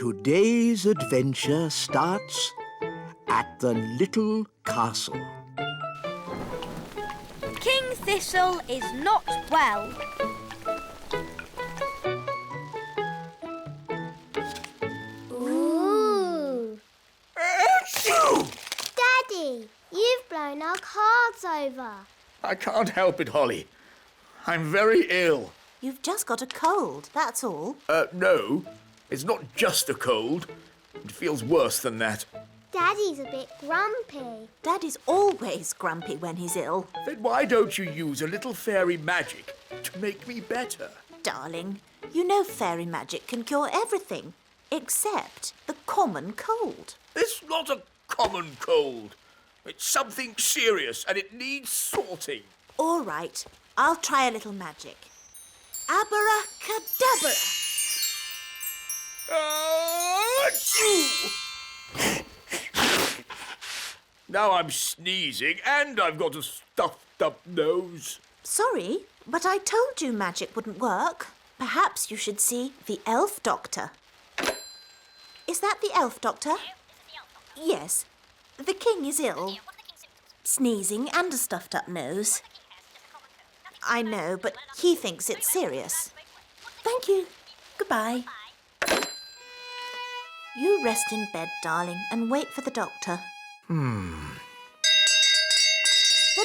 Today's adventure starts at the little castle. King Thistle is not well. Ooh! Achoo! Daddy, you've blown our cards over. I can't help it, Holly. I'm very ill. You've just got a cold, that's all. No. It's not just a cold. It feels worse than that. Daddy's a bit grumpy. Daddy's always grumpy when he's ill. Then why don't you use a little fairy magic to make me better? Darling, you know fairy magic can cure everything, except the common cold. It's not a common cold. It's something serious and it needs sorting. All right, I'll try a little magic. Abracadabra! Achoo! Now I'm sneezing and I've got a stuffed up nose. Sorry, but I told you magic wouldn't work. Perhaps you should see the elf doctor. Is that the elf doctor? Yes. The king is ill. Sneezing and a stuffed up nose. I know, but he thinks it's serious. Thank you. Goodbye. You rest in bed, darling, and wait for the doctor. The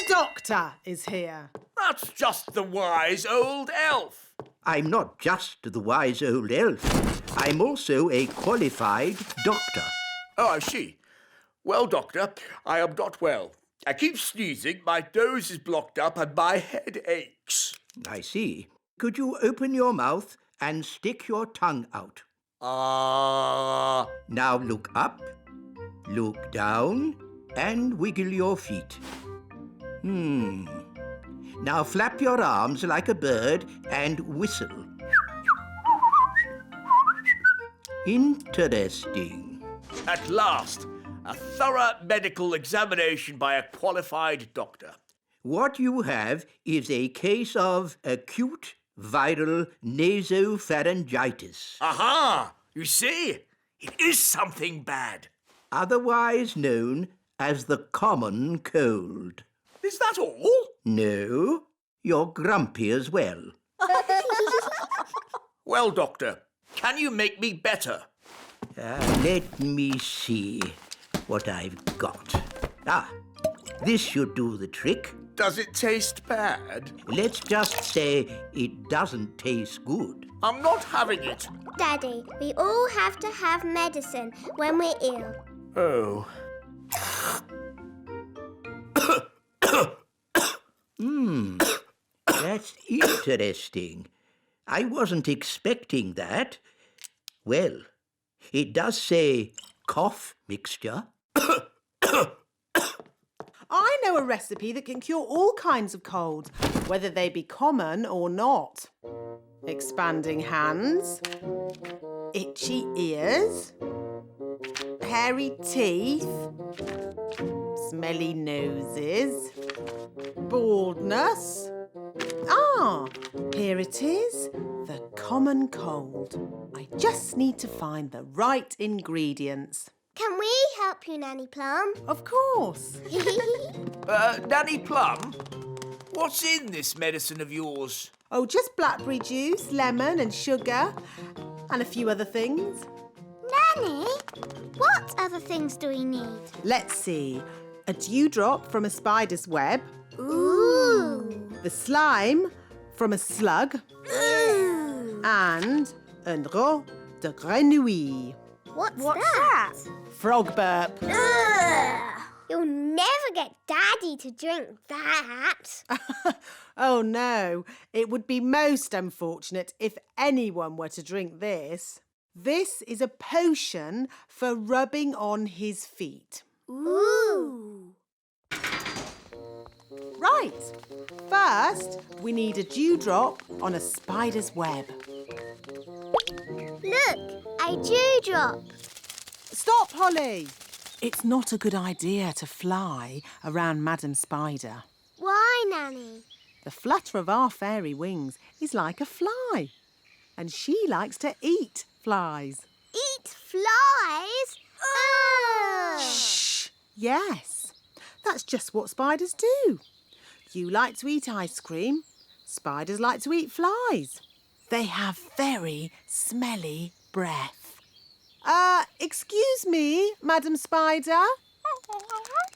doctor is here. That's just the wise old elf. I'm not just the wise old elf. I'm also a qualified doctor. Oh, I see. Well, Doctor, I am not well. I keep sneezing, my nose is blocked up and my head aches. I see. Could you open your mouth and stick your tongue out? Now look up, look down, and wiggle your feet. Now flap your arms like a bird and whistle. Interesting. At last, a thorough medical examination by a qualified doctor. What you have is a case of acute viral nasopharyngitis, Aha! You see? It is something bad. otherwise known as the common cold. Is that all? No, you're grumpy as well. Well, Doctor, can you make me better? Let me see what I've got. This should do the trick. Does it taste bad? Let's just say it doesn't taste good. I'm not having it. Daddy, we all have to have medicine when we're ill. Oh. That's interesting. I wasn't expecting that. Well, it does say cough mixture. I know a recipe that can cure all kinds of colds, whether they be common or not. Expanding hands, itchy ears, hairy teeth, smelly noses, baldness. Here it is, the common cold. I just need to find the right ingredients. Can we help you, Nanny Plum? Of course. Nanny Plum, what's in this medicine of yours? Oh, just blackberry juice, lemon and sugar, and a few other things. Nanny, what other things do we need? Let's see. A dewdrop from a spider's web, Ooh! the slime from a slug, Ooh! and un roe de grenouille. What's that? Frog burp. Ugh! You'll never get Daddy to drink that. Oh no, it would be most unfortunate if anyone were to drink this. This is a potion for rubbing on his feet. Ooh! Right, first we need a dewdrop on a spider's web. Look, a dewdrop. Stop, Holly! It's not a good idea to fly around Madam Spider. Why, Nanny? The flutter of our fairy wings is like a fly, and she likes to eat flies. Eat flies? Ugh. Shh! Yes, that's just what spiders do. You like to eat ice cream. Spiders like to eat flies. They have very smelly breath. Excuse me, Madam Spider.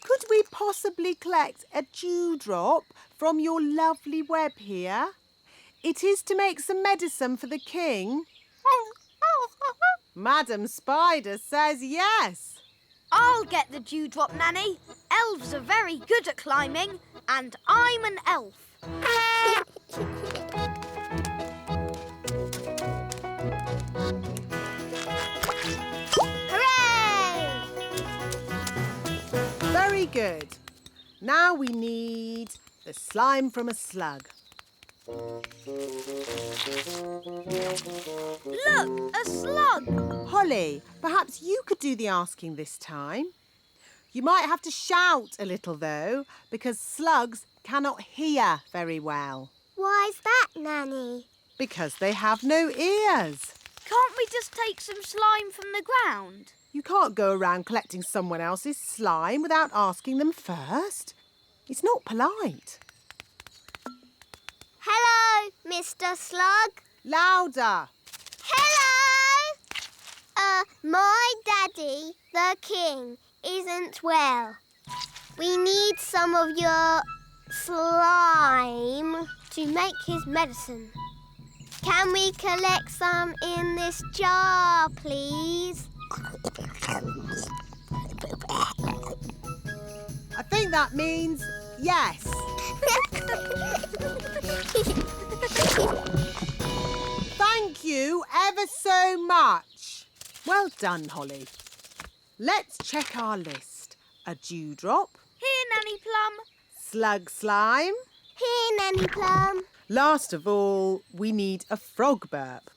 Could we possibly collect a dewdrop from your lovely web here? It is to make some medicine for the king. Madam Spider says yes. I'll get the dewdrop, Nanny. Elves are very good at climbing, and I'm an elf. Hooray! Very good. Now we need the slime from a slug. Look, a slug. Holly, perhaps you could do the asking this time. You might have to shout a little, though, because slugs cannot hear very well. Why's that, Nanny? Because they have no ears. Can't we just take some slime from the ground? You can't go around collecting someone else's slime without asking them first. It's not polite. Hello, Mr. Slug. Louder. Hello! My daddy, the king, isn't well. We need some of your slime to make his medicine. Can we collect some in this jar, please? I think that means yes. Thank you ever so much. Well done, Holly. Let's check our list. A dewdrop, Here, Nanny Plum. slug slime. Here, Nanny Plum. Last of all, we need a frog burp.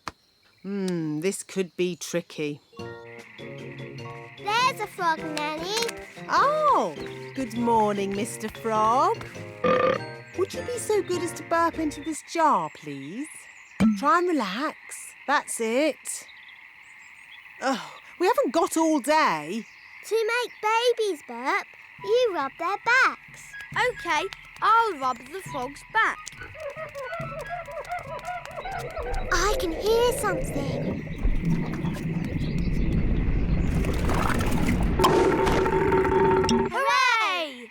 This could be tricky. There's a frog, Nanny. Oh, good morning, Mr. Frog. Would you be so good as to burp into this jar, please? Try and relax. That's it. Oh, we haven't got all day. To make babies burp, you rub their backs. OK, I'll rub the frog's back. I can hear something. Hooray!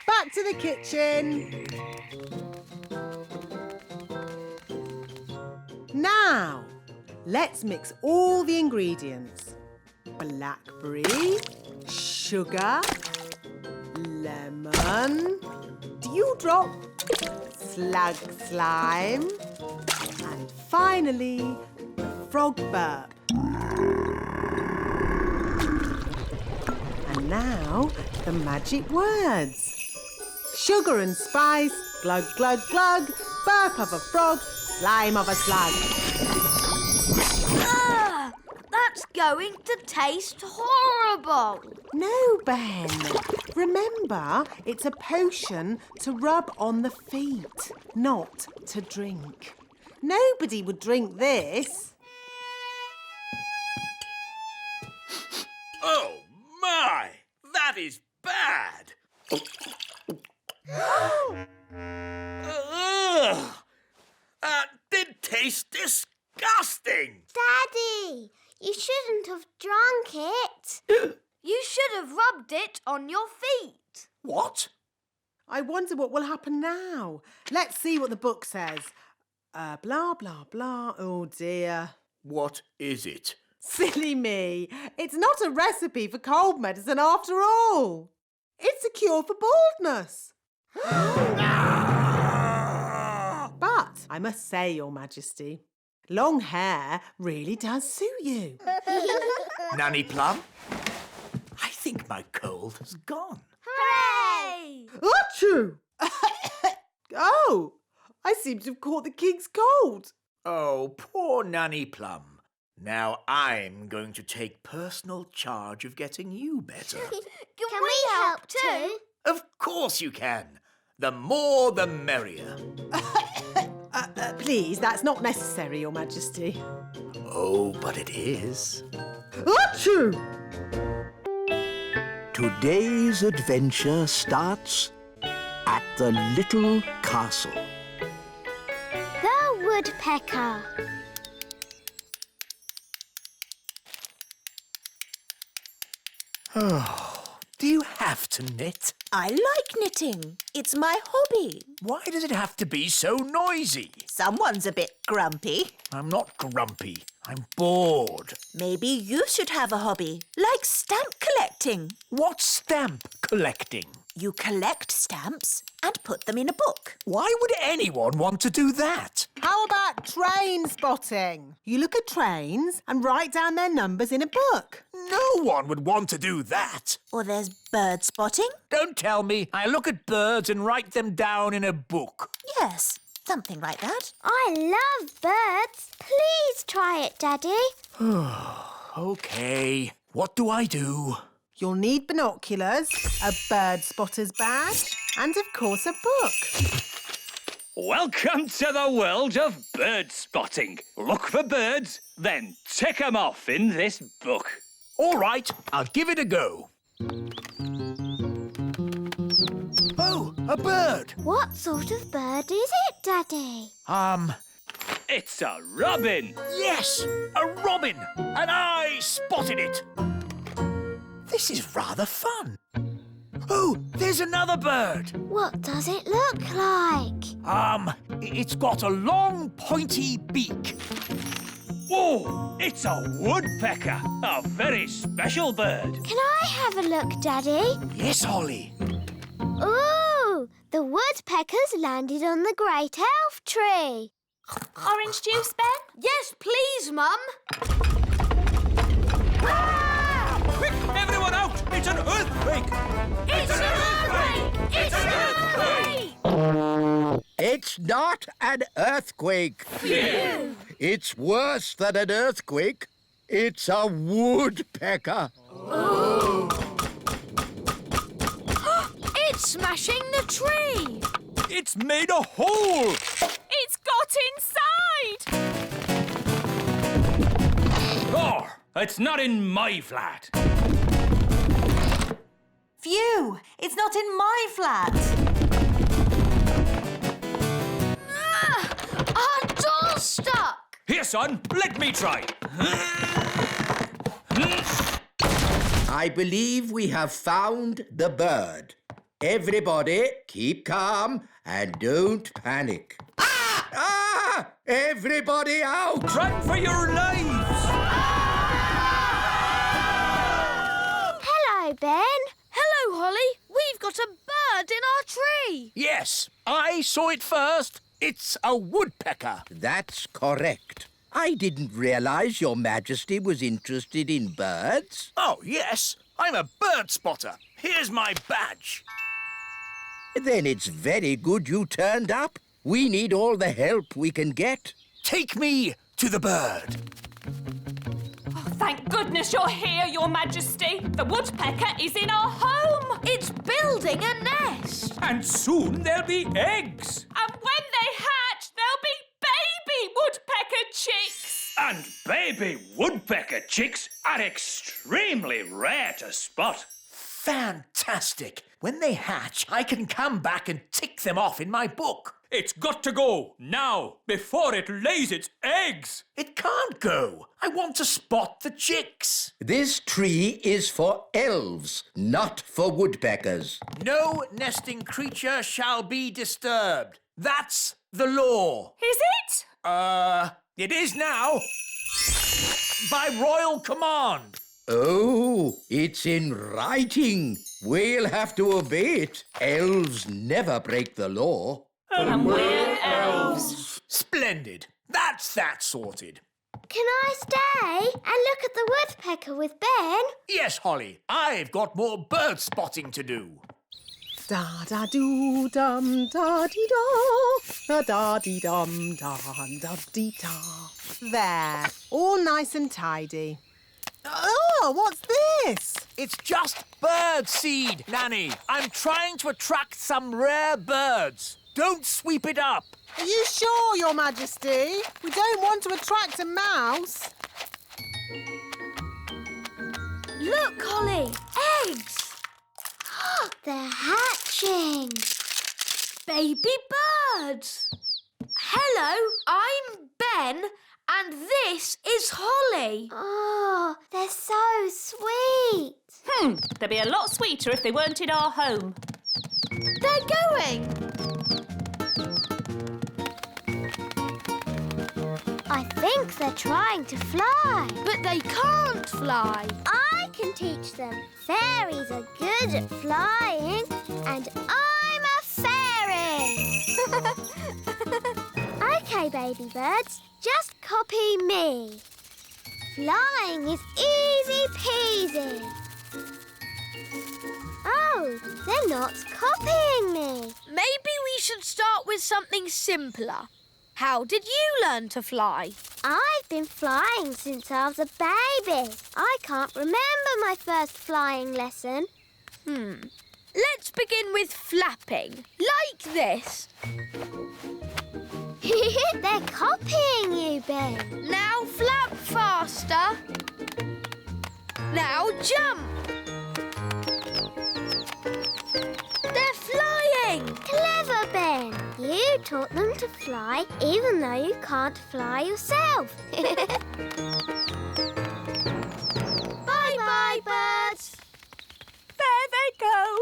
Back to the kitchen. Now, let's mix all the ingredients. Blackberry, sugar, lemon, dewdrop, slug slime, and finally, the frog burp. And now, the magic words. Sugar and spice, glug, glug, glug, burp of a frog, slime of a slug. Ugh, that's going to taste horrible. No, Ben. Remember, it's a potion to rub on the feet, not to drink. Nobody would drink this. Oh, my! That is bad! Ugh! That did taste disgusting! Daddy, you shouldn't have drunk it. You should have rubbed it on your feet. What? I wonder what will happen now. Let's see what the book says. Blah, blah, blah. Oh, dear. What is it? Silly me. It's not a recipe for cold medicine after all. It's a cure for baldness. But I must say, Your Majesty, long hair really does suit you. Nanny Plum? I think my cold has gone. Hooray! Achoo! Oh, I seem to have caught the king's cold. Oh, poor Nanny Plum. Now I'm going to take personal charge of getting you better. Can we help too? Of course you can. The more the merrier. Please, that's not necessary, Your Majesty. Oh, but it is. Achoo! Today's adventure starts at the little castle. The woodpecker. Do you have to knit? I like knitting. It's my hobby. Why does it have to be so noisy? Someone's a bit grumpy. I'm not grumpy. I'm bored. Maybe you should have a hobby, like stamp collecting. What's stamp collecting? You collect stamps and put them in a book. Why would anyone want to do that? How about train spotting? You look at trains and write down their numbers in a book. No one would want to do that. Or there's bird spotting. Don't tell me I look at birds and write them down in a book. Yes, something like that. I love birds. Please try it, Daddy. OK. What do I do? You'll need binoculars, a bird spotter's badge, and of course a book. Welcome to the world of bird spotting. Look for birds, then tick 'em off in this book. All right, I'll give it a go. Oh, a bird. What sort of bird is it, Daddy? It's a robin. Yes, a robin. And I spotted it. This is rather fun. Oh, there's another bird. What does it look like? It's got a long, pointy beak. Oh, it's a woodpecker. A very special bird. Can I have a look, Daddy? Yes, Holly. Ooh, the woodpeckers landed on the great elf tree. Orange juice, Ben? Yes, please, Mum. Quick, everyone out! It's an earthquake! It's an earthquake! It's an earthquake! It's not an earthquake. Phew. It's worse than an earthquake. It's a woodpecker. It's smashing the tree. It's made a hole. It's got inside! Oh, it's not in my flat. Phew! It's not in my flat. Our door's stuck. Here, son, let me try. I believe we have found the bird. Everybody, keep calm and don't panic. Ah! Everybody out! Run for your lives! Hello, Ben. Hello, Holly. We've got a bird in our tree. Yes, I saw it first. It's a woodpecker. That's correct. I didn't realize Your Majesty was interested in birds. Oh, yes, I'm a bird spotter. Here's my badge. Then it's very good you turned up. We need all the help we can get. Take me to the bird. Thank goodness you're here, Your Majesty. The woodpecker is in our home. It's building a nest. And soon there'll be eggs. And when they hatch, there'll be baby woodpecker chicks. And baby woodpecker chicks are extremely rare to spot. Fantastic. When they hatch, I can come back and tick them off in my book. It's got to go now, before it lays its eggs. It can't go. I want to spot the chicks. This tree is for elves, not for woodpeckers. No nesting creature shall be disturbed. That's the law. Is it? It is now. By royal command. Oh, it's in writing. We'll have to obey it. Elves never break the law. And we're elves. Splendid. That's that sorted. Can I stay and look at the woodpecker with Ben? Yes, Holly. I've got more bird spotting to do. Da-da-doo-dum, da-dee-da, da-dee-dum, da-da-dee-da. There, all nice and tidy. Oh, what's this? It's just bird seed, Nanny. I'm trying to attract some rare birds. Don't sweep it up. Are you sure, Your Majesty? We don't want to attract a mouse. Look, Holly, eggs. They're hatching. Baby birds. Hello, I'm Ben, and this is Holly. Oh, they're so sweet. They'd be a lot sweeter if they weren't in our home. They're going. I think they're trying to fly. But they can't fly. I can teach them. Fairies are good at flying, and I'm a fairy. OK, baby birds, just copy me. Flying is easy peasy. Oh, they're not copying me. Maybe we should start with something simpler. How did you learn to fly? I've been flying since I was a baby. I can't remember my first flying lesson. Let's begin with flapping, like this. They're copying you, Ben. Now flap faster. Now jump. They're flying. Clever, Ben. You taught them to fly even though you can't fly yourself. Bye-bye, birds. There they go.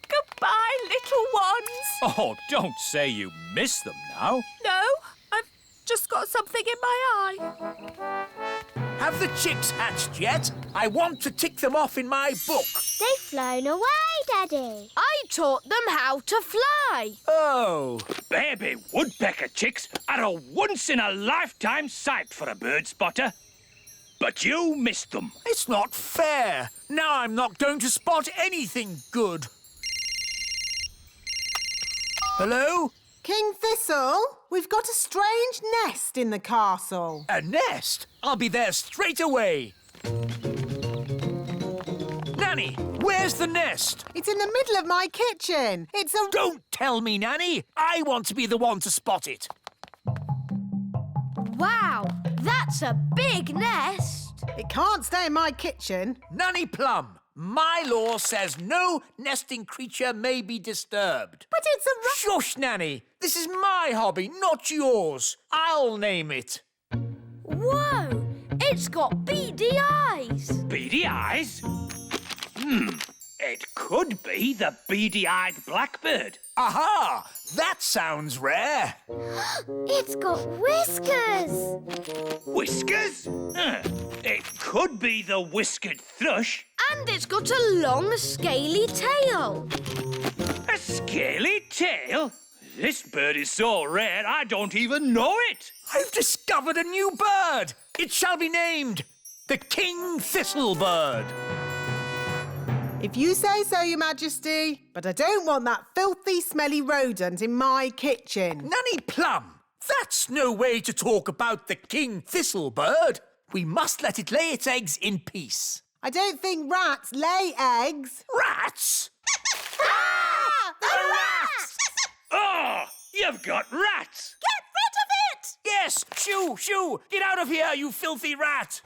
Goodbye, little ones. Oh, don't say you miss them now. No, I've just got something in my eye. Have the chicks hatched yet? I want to tick them off in my book. They've flown away, Daddy. I taught them how to fly. Oh. Baby woodpecker chicks are a once-in-a-lifetime sight for a bird spotter. But you missed them. It's not fair. Now I'm not going to spot anything good. Hello? King Thistle, we've got a strange nest in the castle. A nest? I'll be there straight away. Nanny, where's the nest? It's in the middle of my kitchen. It's a... Don't tell me, Nanny. I want to be the one to spot it. Wow, that's a big nest. It can't stay in my kitchen. Nanny Plum, my law says no nesting creature may be disturbed. But it's a... Shush, Nanny. This is my hobby, not yours. I'll name it. Whoa, it's got beady eyes. Beady eyes? It could be the beady-eyed blackbird. Aha! That sounds rare. It's got whiskers. Whiskers? It could be the whiskered thrush. And it's got a long, scaly tail. A scaly tail? This bird is so rare I don't even know it. I've discovered a new bird. It shall be named the King Thistle bird. If you say so, Your Majesty. But I don't want that filthy, smelly rodent in my kitchen. Nanny Plum, that's no way to talk about the King Thistle bird. We must let it lay its eggs in peace. I don't think rats lay eggs. Rats? The rats! Oh, you've got rats. Get rid of it! Yes, shoo, shoo. Get out of here, you filthy rat.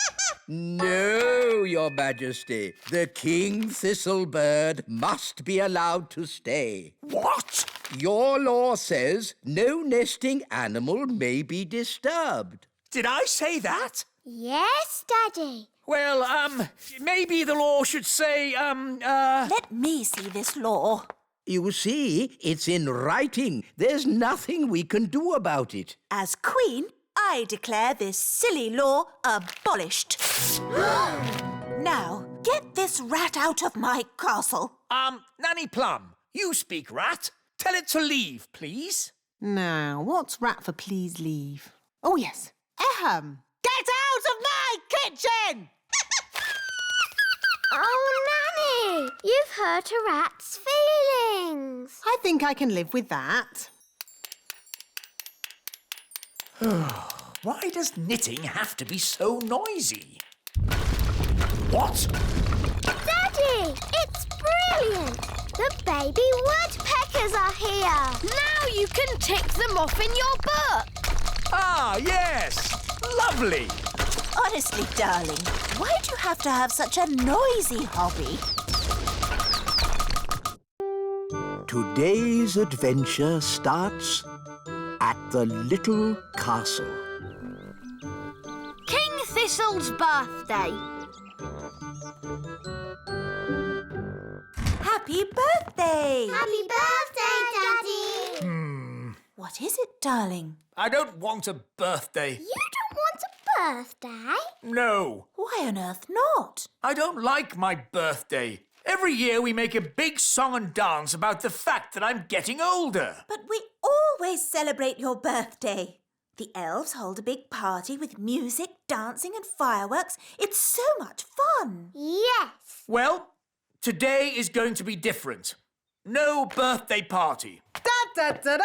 No, Your Majesty. The King Thistle bird must be allowed to stay. What? Your law says no nesting animal may be disturbed. Did I say that? Yes, Daddy. Well, maybe the law should say, Let me see this law. You see, it's in writing. There's nothing we can do about it. As Queen, I declare this silly law abolished. Now, get this rat out of my castle. Nanny Plum, you speak rat. Tell it to leave, please. Now, what's rat for please leave? Oh, yes. Ahem. Get out of my kitchen! Oh, Nanny, you've hurt a rat's feelings. I think I can live with that. Why does knitting have to be so noisy? What? Daddy, it's brilliant. The baby woodpeckers are here. Now you can tick them off in your book. Ah, yes. Lovely. Honestly, darling, why do you have to have such a noisy hobby? Today's adventure starts at the little castle. King Thistle's birthday. Happy birthday! Happy birthday, Daddy! What is it, darling? I don't want a birthday. You don't want a birthday? No, Why on earth not? I don't like my birthday. Every year we make a big song and dance about the fact that I'm getting older. But we always celebrate your birthday. The elves hold a big party with music, dancing and fireworks. It's so much fun. Yes. Well, today is going to be different. No birthday party. Da-da-da-da!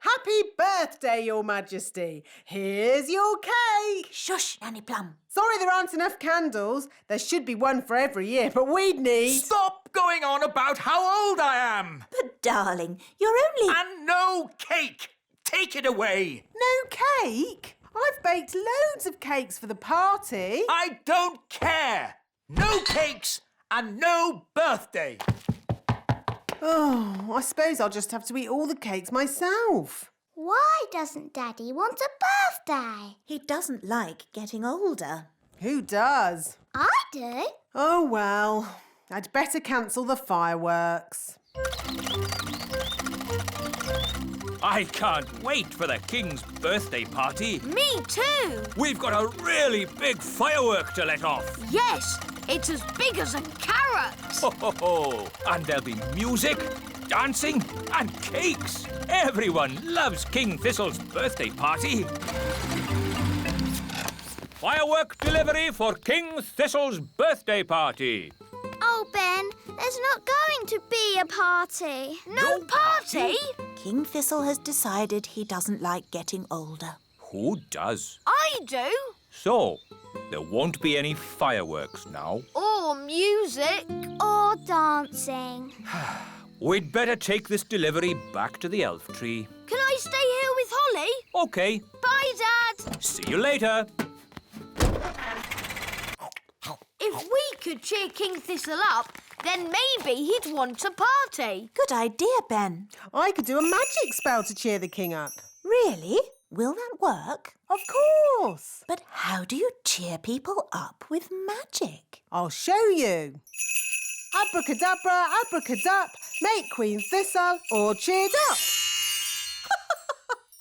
Happy birthday, Your Majesty. Here's your cake. Shush, Nanny Plum. Sorry there aren't enough candles. There should be one for every year, but we'd need... Stop going on about how old I am. But, darling, you're only... And no cake. Take it away. No cake? I've baked loads of cakes for the party. I don't care. No cakes and no birthday. Oh, I suppose I'll just have to eat all the cakes myself. Why doesn't Daddy want a birthday? He doesn't like getting older. Who does? I do. Oh, well, I'd better cancel the fireworks. I can't wait for the King's birthday party. Me too. We've got a really big firework to let off. Yes, it's as big as a carrot. Ho, ho, ho. And there'll be music, dancing and cakes. Everyone loves King Thistle's birthday party. Firework delivery for King Thistle's birthday party. Oh, Ben, there's not going to be a party. No party? King Thistle has decided he doesn't like getting older. Who does? I do. So, there won't be any fireworks now. Or music. Or dancing. We'd better take this delivery back to the elf tree. Can I stay here with Holly? OK. Bye, Dad. See you later. If we could cheer King Thistle up, then maybe he'd want a party. Good idea, Ben. I could do a magic spell to cheer the king up. Really? Will that work? Of course. But how do you cheer people up with magic? I'll show you. Abracadabra, abracadup, make Queen Thistle all cheered up.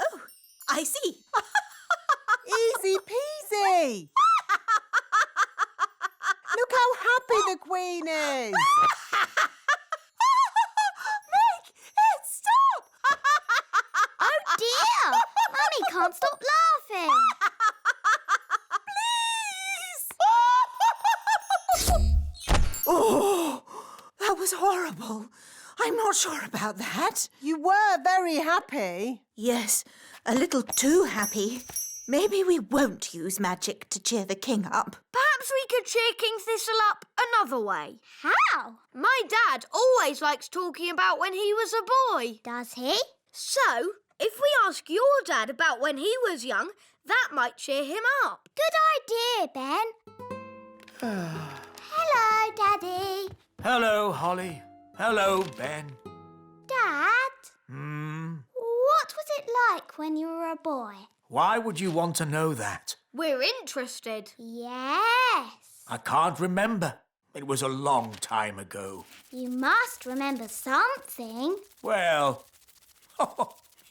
Oh, I see. Easy peasy. Look how happy the Queen is. Make it stop! Oh, dear. Mummy can't stop laughing. Please! Oh, that was horrible. I'm not sure about that. You were very happy. Yes, a little too happy. Maybe we won't use magic to cheer the king up. Perhaps we could cheer King Thistle up another way. How? My dad always likes talking about when he was a boy. Does he? So, if we ask your dad about when he was young, that might cheer him up. Good idea, Ben. Hello, Daddy. Hello, Holly. Hello, Ben. Dad, what was it like when you were a boy? Why would you want to know that? We're interested. Yes. I can't remember. It was a long time ago. You must remember something. Well,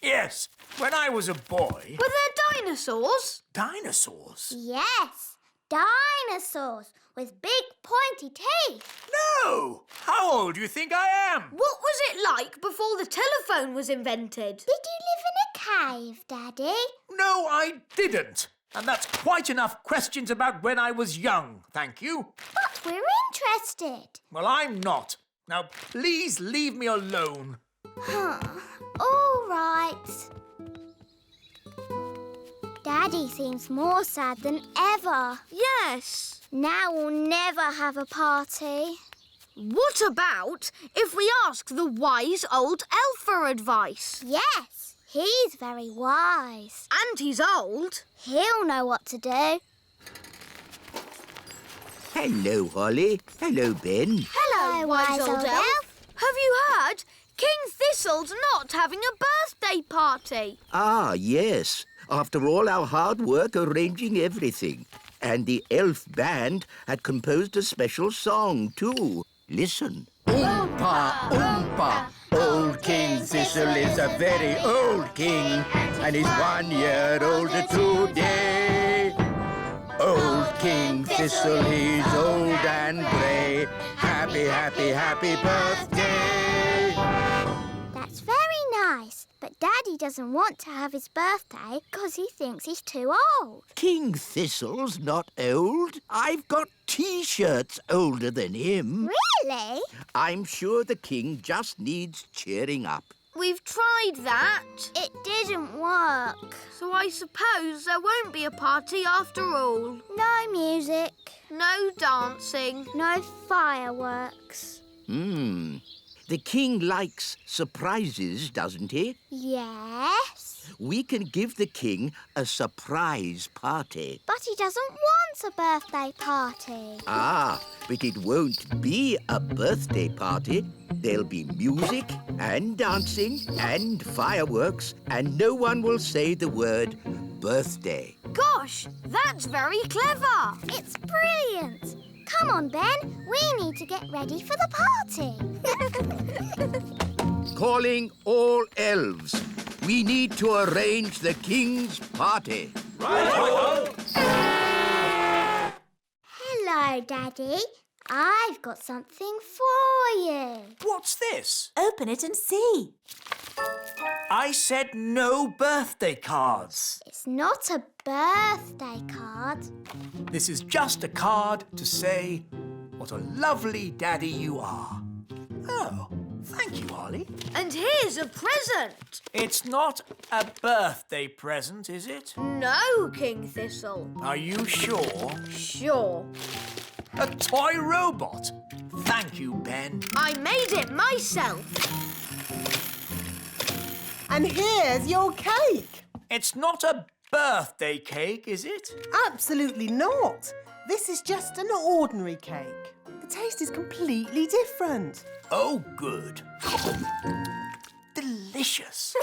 yes. When I was a boy... Were there dinosaurs? Dinosaurs? Yes, dinosaurs with big pointy teeth. No! How old do you think I am? What was it like before the telephone was invented? Did you live in a cave, Daddy? No, I didn't. And that's quite enough questions about when I was young, thank you. But we're interested. Well, I'm not. Now, please leave me alone. All right. Daddy seems more sad than ever. Yes. Now we'll never have a party. What about if we ask the wise old elf for advice? Yes, he's very wise. And he's old. He'll know what to do. Hello, Holly. Hello, Ben. Hello, wise old elf. Have you heard? King Thistle's not having a birthday party. Ah, yes. After all our hard work arranging everything. And the elf band had composed a special song, too. Listen. Oompa, oompa, old King Thistle is a very old king, and he's 1 year older today. Old King Thistle, he's old and grey. Happy, happy, happy birthday. That's very nice, but Daddy doesn't want to have his birthday because he thinks he's too old. King Thistle's not old. I've got T-shirts older than him. Really? I'm sure the king just needs cheering up. We've tried that. It didn't work. So I suppose there won't be a party after all. No music, No dancing. no fireworks. The king likes surprises, doesn't he? Yes, We can give the king a surprise party. but he doesn't want a birthday party. Ah, but it won't be a birthday party. There'll be music and dancing and fireworks, and no one will say the word birthday. Gosh, that's very clever. It's brilliant. Come on, Ben. We need to get ready for the party. Calling all elves. We need to arrange the king's party. Hello, Daddy. I've got something for you. What's this? Open it and see. I said no birthday cards. It's not a birthday card. This is just a card to say what a lovely daddy you are. Oh, thank you, Holly. And here's a present. It's not a birthday present, is it? No, King Thistle. Are you sure? Sure. A toy robot. Thank you, Ben. I made it myself. And here's your cake. It's not a birthday cake, is it? Absolutely not. This is just an ordinary cake. The taste is completely different. Oh, good. Delicious.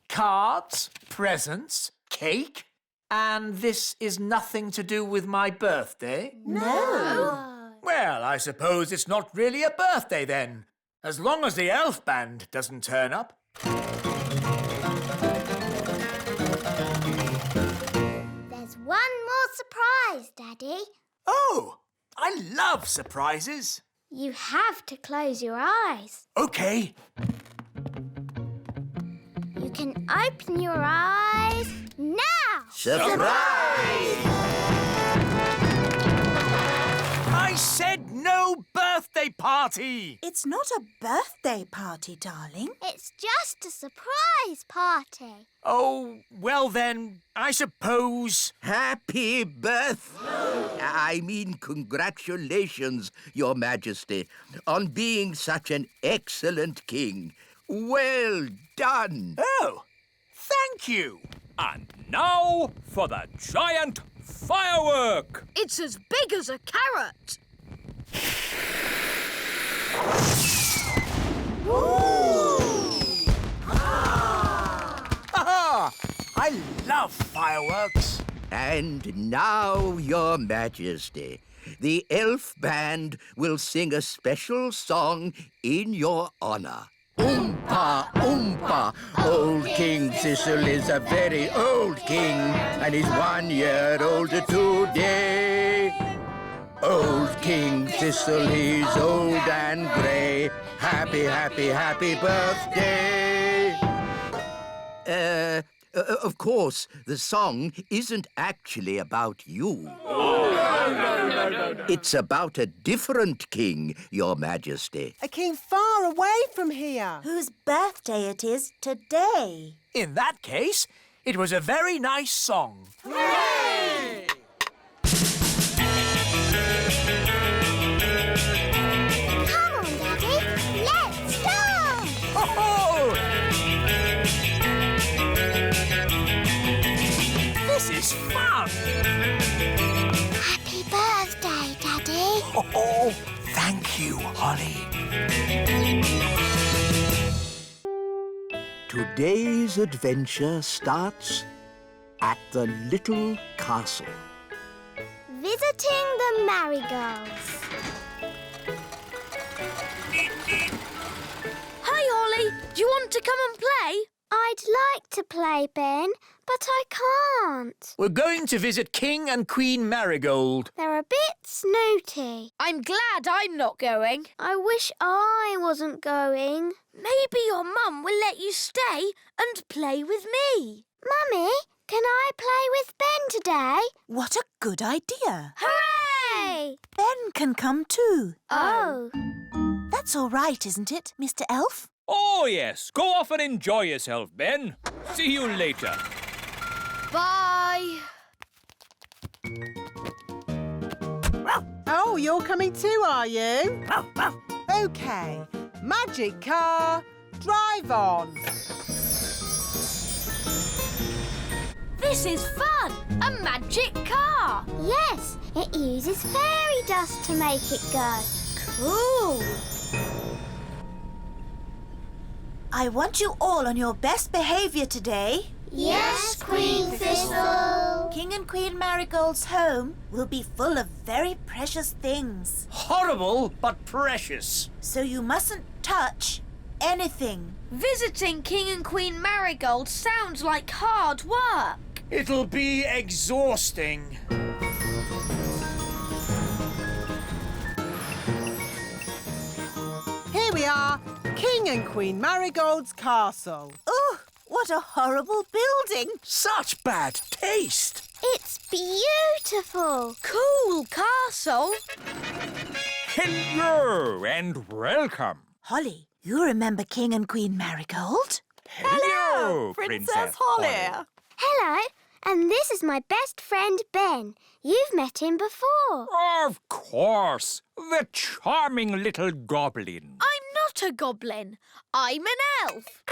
Cards, presents, cake, and this is nothing to do with my birthday? No. Well, I suppose it's not really a birthday then, as long as the elf band doesn't turn up. There's one more surprise, Daddy. Oh, I love surprises. You have to close your eyes. OK. You can open your eyes now. Surprise! I said no birthday party. It's not a birthday party, darling. It's just a surprise party. Oh, well then, I suppose... Happy I mean, congratulations, Your Majesty, on being such an excellent king. Well done. Oh, thank you. And now for the giant firework. It's as big as a carrot. Aha! I love fireworks. And now, Your Majesty, the elf band will sing a special song in your honor. Oompa, oompa, old King Thistle is a very old king, and he's 1 year older today. Old King Thistle, he's old and grey. Happy, happy, happy birthday. Of course, the song isn't actually about you. It's about a different king, Your Majesty. A king far away from here. Whose birthday it is today. In that case, it was a very nice song. Come on, Daddy. Let's go. Oh! This is fun. Happy Daddy. Oh, thank you, Holly. Today's adventure starts at the little castle. Visiting the Marigolds. Hi, Holly. Do you want to come and play? I'd like to play, Ben, but I can't. We're going to visit King and Queen Marigold. They're a bit snooty. I'm glad I'm not going. I wish I wasn't going. Maybe your mum will let you stay and play with me. Mummy, can I play with Ben today? What a good idea. Hooray! Ben can come too. Oh. That's all right, isn't it, Mr. Elf? Oh, yes. Go off and enjoy yourself, Ben. See you later. Bye. Oh, you're coming too, are you? OK. Magic car, drive on. This is fun. A magic car. Yes, it uses fairy dust to make it go. Cool. I want you all on your best behaviour today. Yes, Queen Thistle. King and Queen Marigold's home will be full of very precious things. Horrible, but precious. So you mustn't touch anything. Visiting King and Queen Marigold sounds like hard work. It'll be exhausting. Here we are, King and Queen Marigold's castle. Oh, what a horrible building. Such bad taste. It's beautiful. Cool castle. Hello and welcome. Holly, you remember King and Queen Marigold? Hello, Princess Holly. Hello, and this is my best friend Ben. You've met him before. Of course. The charming little goblin. I'm not a goblin. I'm an elf.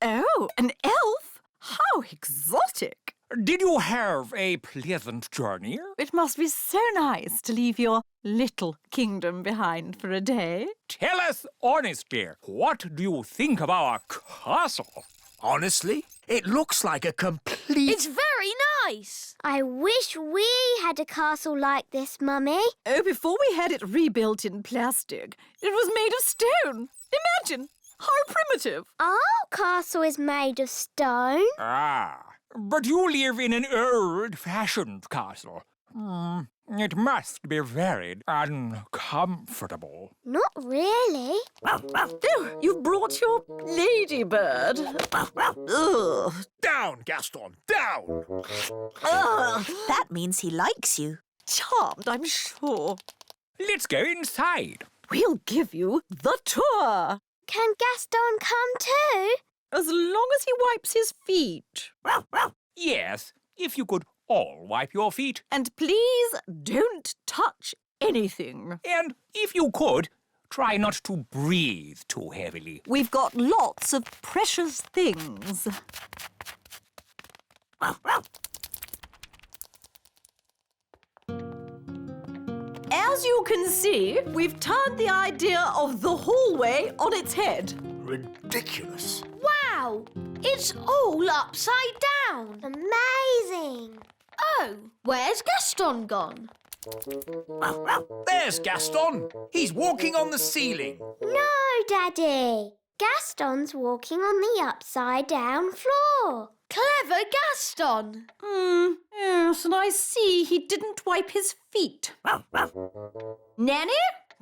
Oh, an elf? How exotic! Did you have a pleasant journey? It must be so nice to leave your little kingdom behind for a day. Tell us honestly, what do you think of our castle? Honestly, it looks like a complete... It's very nice. I wish we had a castle like this, Mummy. Oh, before we had it rebuilt in plastic, it was made of stone. Imagine! How primitive! Our castle is made of stone. Ah, but you live in an old-fashioned castle. It must be very uncomfortable. Not really. Oh, you've brought your ladybird. Ugh. Down, Gaston, down! Ugh, that means he likes you. Charmed, I'm sure. Let's go inside. We'll give you the tour. Can Gaston come too? As long as he wipes his feet. Yes, if you could all wipe your feet. And please don't touch anything. And if you could, try not to breathe too heavily. We've got lots of precious things. As you can see, we've turned the idea of the hallway on its head. Ridiculous. Wow, it's all upside down. Amazing. Oh, where's Gaston gone? There's Gaston. He's walking on the ceiling. No, Daddy. Gaston's walking on the upside-down floor. Clever Gaston. Yes, and I see he didn't wipe his feet. Nanny,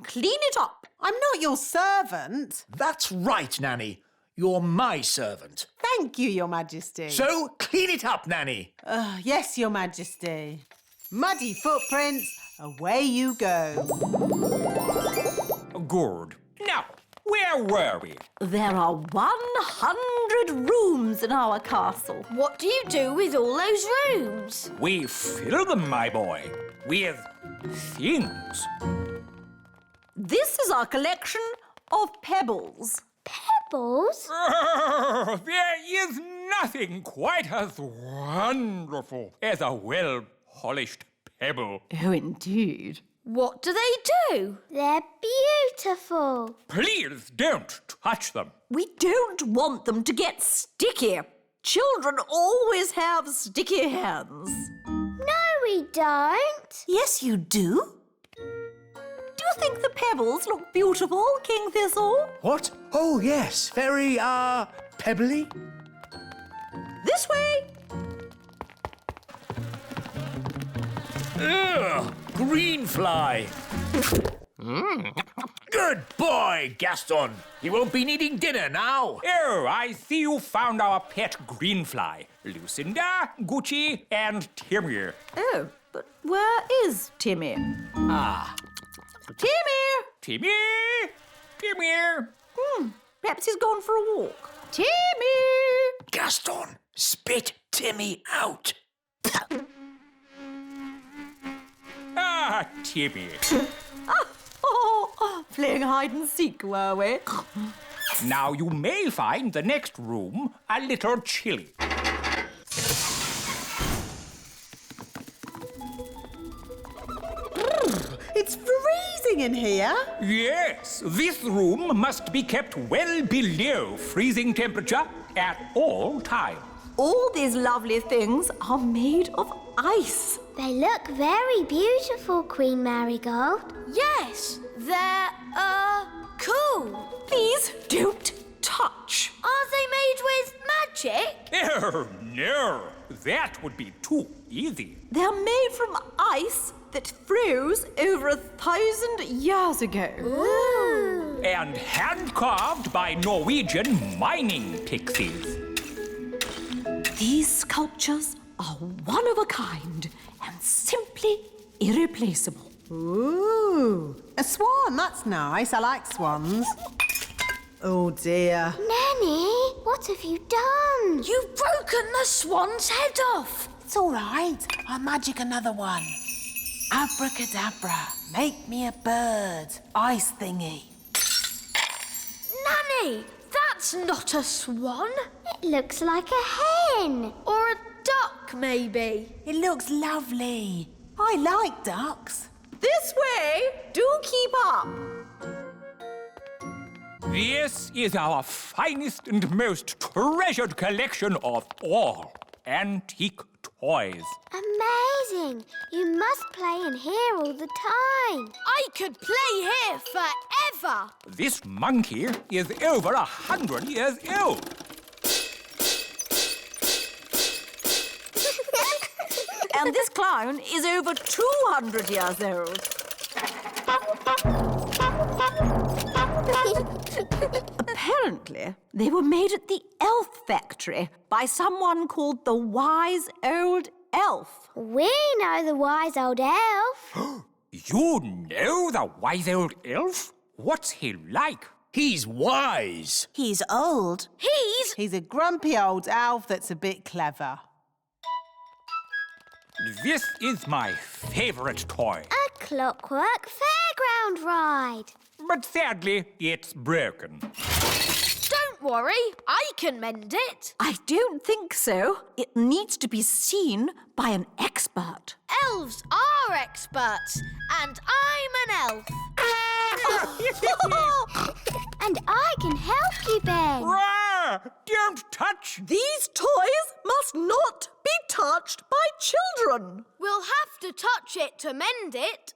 clean it up. I'm not your servant. That's right, Nanny. You're my servant. Thank you, Your Majesty. So clean it up, Nanny. Yes, Your Majesty. Muddy footprints, away you go. Good. Now, where were we? There are 100 rooms in our castle. What do you do with all those rooms? We fill them, my boy, with things. This is our collection of pebbles. Pebbles? Oh, there is nothing quite as wonderful as a well-polished pebble. Oh, indeed. What do they do? They're beautiful. Please don't touch them. We don't want them to get sticky. Children always have sticky hands. No, we don't. Yes, you do. Do you think the pebbles look beautiful, King Thistle? What? Oh, yes. Very, pebbly. This way. Ugh, green fly. Good boy, Gaston. You won't be needing dinner now. Oh, I see you found our pet greenfly. Lucinda, Gucci, and Timmy. Oh, but where is Timmy? Timmy! Timmy! Timmy! Perhaps he's gone for a walk. Timmy! Gaston, spit Timmy out. Ah, Timmy. Playing hide and seek, were we? Now you may find the next room a little chilly. It's freezing in here. Yes, this room must be kept well below freezing temperature at all times. All these lovely things are made of ice. They look very beautiful, Queen Marigold. Yes, they're, cool. Please don't touch. Are they made with magic? Oh, no, that would be too easy. They're made from ice that froze over 1,000 years ago. Ooh. And hand-carved by Norwegian mining pixies. These sculptures are one of a kind and simply irreplaceable. Ooh, a swan. That's nice. I like swans. Oh, dear. Nanny, what have you done? You've broken the swan's head off. It's all right. I'll magic another one. Abracadabra, make me a bird. Ice thingy. Nanny, that's not a swan. It looks like a hen. Or a duck, maybe. It looks lovely. I like ducks. This way! Do keep up! This is our finest and most treasured collection of all antique toys. Amazing. You must play in here all the time. I could play here forever. This monkey is over 100 years old. And this clown is over 200 years old. Apparently, they were made at the elf factory by someone called the Wise Old Elf. We know the wise old elf. You know the wise old elf? What's he like? He's wise. He's old. He's a grumpy old elf that's a bit clever. This is my favorite toy. A clockwork fairground ride. But sadly, it's broken. Don't worry, I can mend it. I don't think so. It needs to be seen by an expert. Elves are experts, and I'm an elf. And I can help you, Ben. Rah! Don't touch! These toys must not be touched by children. We'll have to touch it to mend it.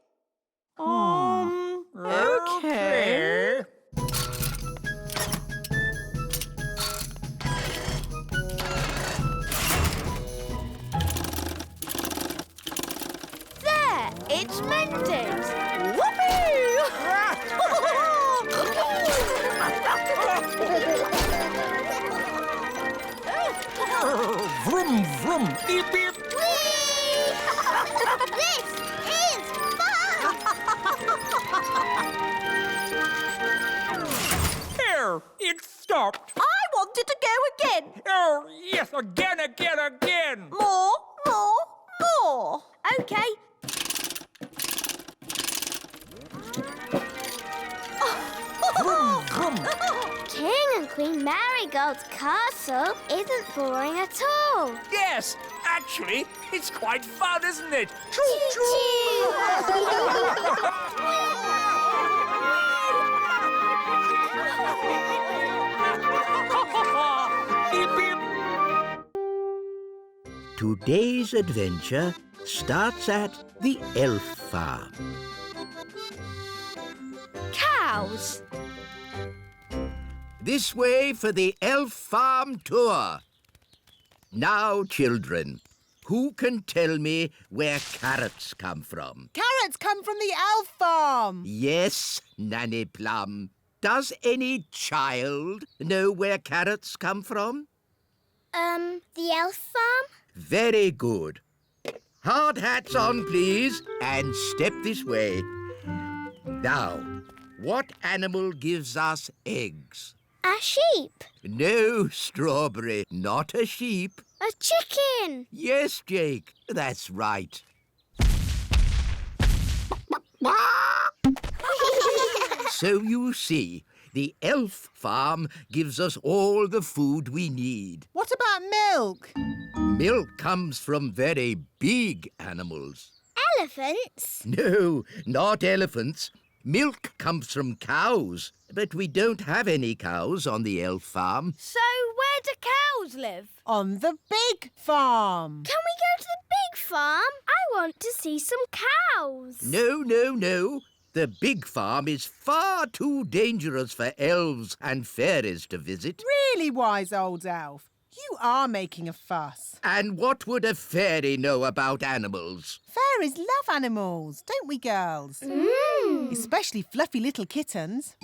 Okay. There, it's mended. Vroom, vroom, beep, beep. This is fun! There, it stopped. I want it to go again. Oh, yes, again, again, again. More. Okay. Vroom, vroom. King and Queen Marigold's castle isn't boring at all. Yes, a Actually, it's quite fun, isn't it? Today's adventure starts at the elf farm. Cows. This way for the elf farm tour. Now, children, who can tell me where carrots come from? Carrots come from the elf farm. Yes, Nanny Plum. Does any child know where carrots come from? The elf farm? Very good. Hard hats on, please, and step this way. Now, what animal gives us eggs? A sheep. No, Strawberry, not a sheep. A chicken. Yes, Jake, that's right. So you see, the elf farm gives us all the food we need. What about milk? Milk comes from very big animals. Elephants. No, not elephants. Milk comes from cows, but we don't have any cows on the elf farm. So where do cows live? On the big farm. Can we go to the big farm? I want to see some cows. No. The big farm is far too dangerous for elves and fairies to visit. Really, wise old elf. You are making a fuss. And what would a fairy know about animals? Fairies love animals, don't we, girls? Especially fluffy little kittens.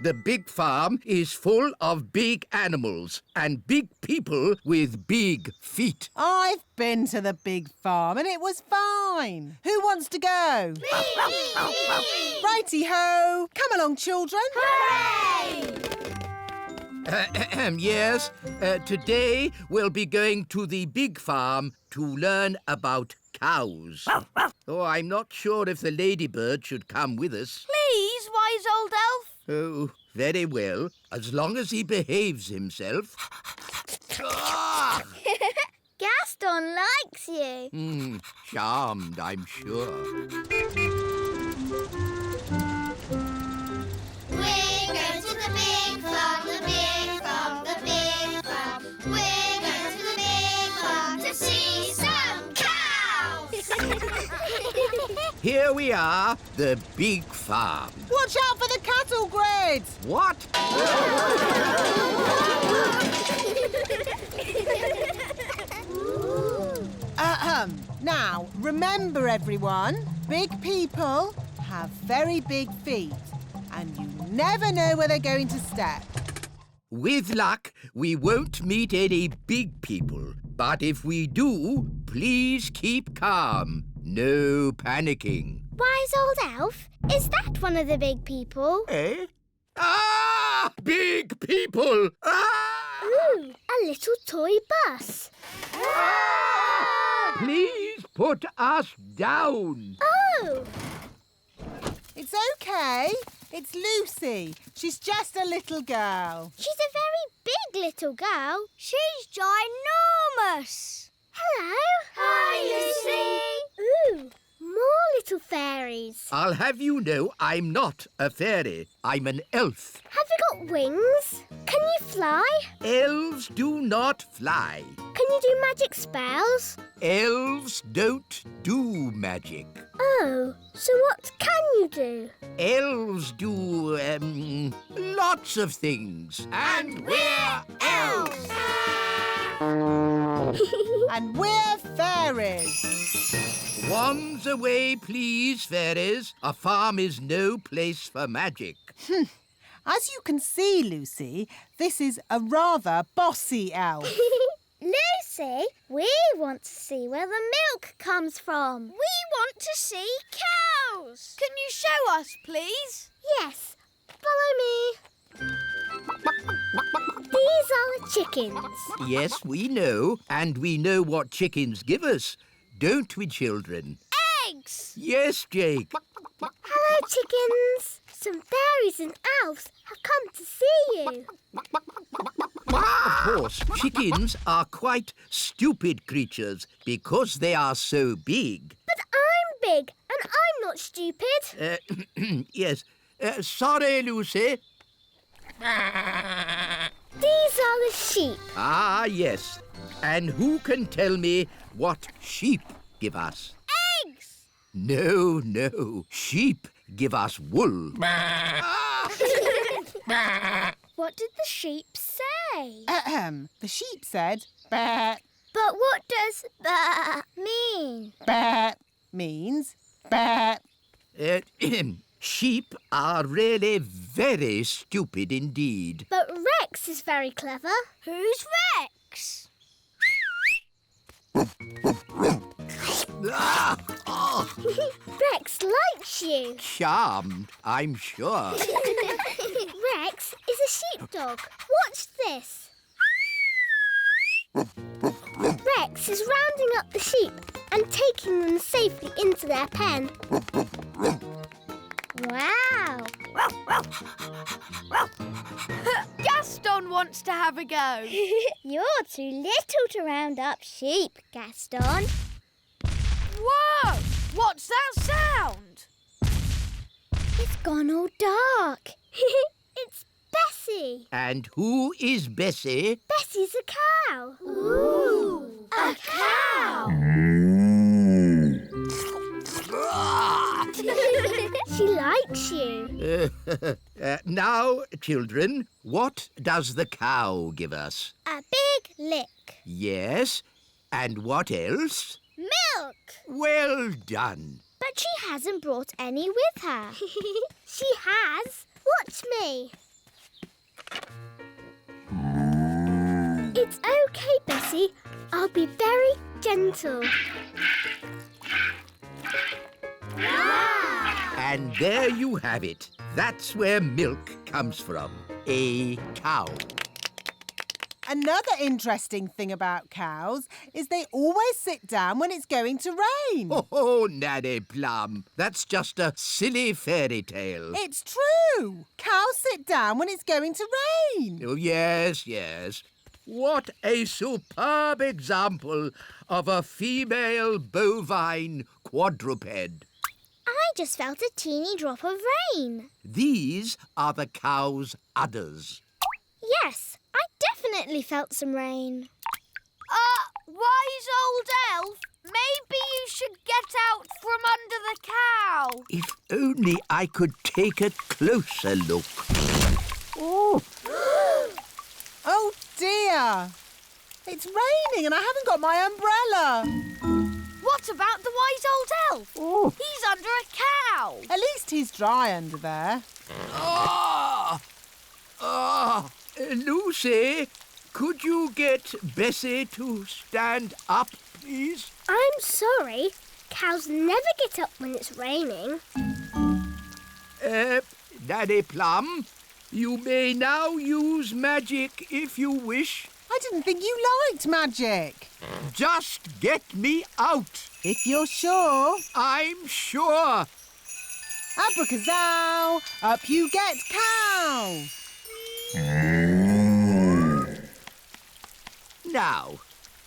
The big farm is full of big animals and big people with big feet. I've been to the big farm and it was fine. Who wants to go? Righty-ho. Come along, children. Hooray! Yes, today we'll be going to the big farm to learn about cows. Oh, I'm not sure if the ladybird should come with us. Please, wise old elf. Oh, very well, as long as he behaves himself. Gaston likes you. Charmed, I'm sure. We're going to the big farm, the big farm, the big farm. We're going to the big farm to see some cows. Here we are, the big farm. Watch out for the cattle grids. What? Now, remember everyone, big people have very big feet and you never know where they're going to step. With luck, we won't meet any big people. But if we do, please keep calm. No panicking. Wise old elf, is that one of the big people? Eh? Ah! Big people! Ah! Ooh, a little toy bus. Please put us down. Oh! It's okay. It's Lucy. She's just a little girl. She's a very big little girl. She's ginormous. Hello. Hi, Lucy. Ooh, more little fairies. I'll have you know I'm not a fairy. I'm an elf. Have you got wings? Can you fly? Elves do not fly. Can you do magic spells? Elves don't do magic. Oh, so what can you do? Elves do, lots of things. And we're elves! And we're fairies. Wands away, please, fairies. A farm is no place for magic. As you can see, Lucy, this is a rather bossy elf. Lucy, we want to see where the milk comes from. We want to see cows. Can you show us, please? Yes, follow me. These are the chickens. Yes, we know. And we know what chickens give us. Don't we, children? Eggs. Yes, Jake. Hello, chickens. Some fairies and elves have come to see you. Of course, chickens are quite stupid creatures because they are so big. But I'm big and I'm not stupid. Yes. Sorry, Lucy. These are the sheep. Ah, yes. And who can tell me what sheep give us? Eggs. No. Sheep give us wool. What did the sheep say? The sheep said, "Bah." But what does "bah" mean? Bah means bah. Sheep are really very stupid indeed. But Rex is very clever. Who's Rex? Rex likes you. Charmed, I'm sure. Rex is a sheepdog. Watch this. Rex is rounding up the sheep and taking them safely into their pen. Wow! Gaston wants to have a go. You're too little to round up sheep, Gaston. Whoa! What's that sound? It's gone all dark. It's Bessie. And who is Bessie? Bessie's a cow. Ooh! A cow! She likes you. Now, children, what does the cow give us? A big lick. Yes, and what else? Milk. Well done. But she hasn't brought any with her. She has. Watch me. It's okay, Bessie. I'll be very gentle. Wow! And there you have it. That's where milk comes from. A cow. Another interesting thing about cows is they always sit down when it's going to rain. Oh, Nanny Plum, that's just a silly fairy tale. It's true. Cows sit down when it's going to rain. Oh, yes. What a superb example of a female bovine quadruped. I just felt a teeny drop of rain. These are the cow's udders. Yes, I definitely felt some rain. Wise old elf, maybe you should get out from under the cow. If only I could take a closer look. Oh, Oh dear. It's raining and I haven't got my umbrella. What about the wise old elf? Oh. He's under a cow. At least he's dry under there. Lucy, could you get Bessie to stand up, please? I'm sorry. Cows never get up when it's raining. Nanny Plum, you may now use magic if you wish. I didn't think you liked magic. Just get me out. If you're sure. I'm sure. Abracazoo, up you get, cow. Now,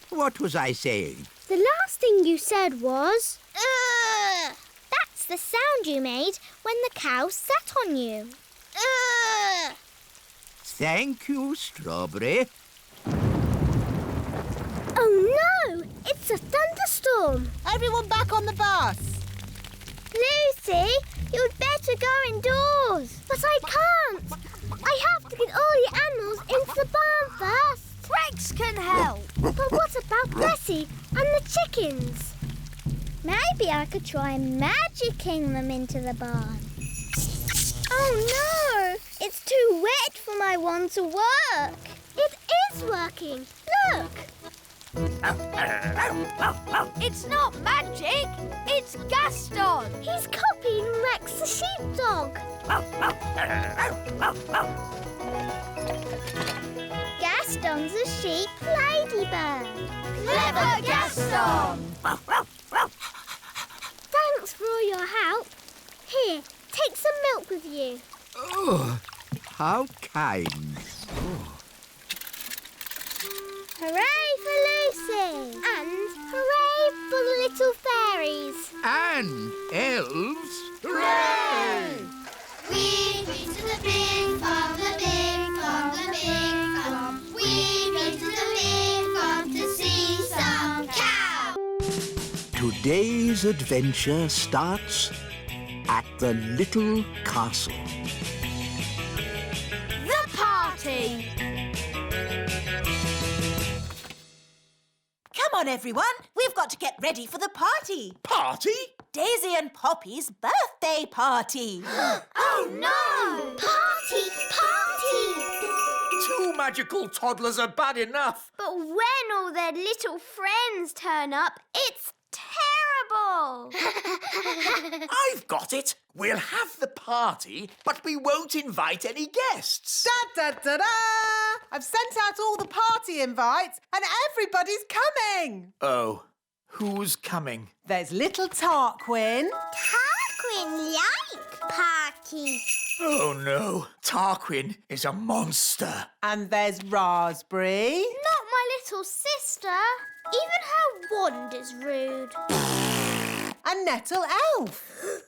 what was I saying? The last thing you said was... Ugh! That's the sound you made when the cow sat on you. Ugh! Thank you, Strawberry. Oh no! It's a thunderstorm! Everyone back on the bus. Lucy, you'd better go indoors. But I can't. I have to get all the animals into the barn first. Rex can help. But what about Bessie and the chickens? Maybe I could try magicking them into the barn. Oh no! It's too wet for my wand to work. It is working. Look! It's not magic. It's Gaston. He's copying Rex the sheepdog. Gaston's a sheep ladybird. Clever Gaston. Thanks for all your help. Here, take take some milk with you? Oh, how kind. Hooray for Lucy! And hooray for the little fairies! And elves. Hooray! We've been to the big farm, the big farm, the big farm. We've been to the big farm to see some cows. Today's adventure starts at the little castle. The party! Come on, everyone. We've got to get ready for the party. Party? Daisy and Poppy's birthday party. Oh no! Party! Party! Two magical toddlers are bad enough. But when all their little friends turn up, it's terrible! I've got it. We'll have the party, but we won't invite any guests. Da-da-da-da! I've sent out all the party invites and everybody's coming. Oh, who's coming? There's little Tarquin. Tarquin like party. Oh no, Tarquin is a monster. And there's Raspberry. Not my little sister. Even her wand is rude. And Nettle Elf.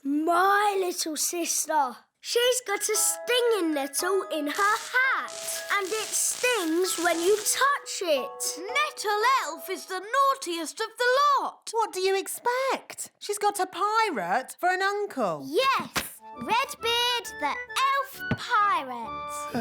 My little sister. She's got a stinging nettle in her hat. And it stings when you touch it. Nettle Elf is the naughtiest of the lot. What do you expect? She's got a pirate for an uncle. Yes, Redbeard the elf pirate.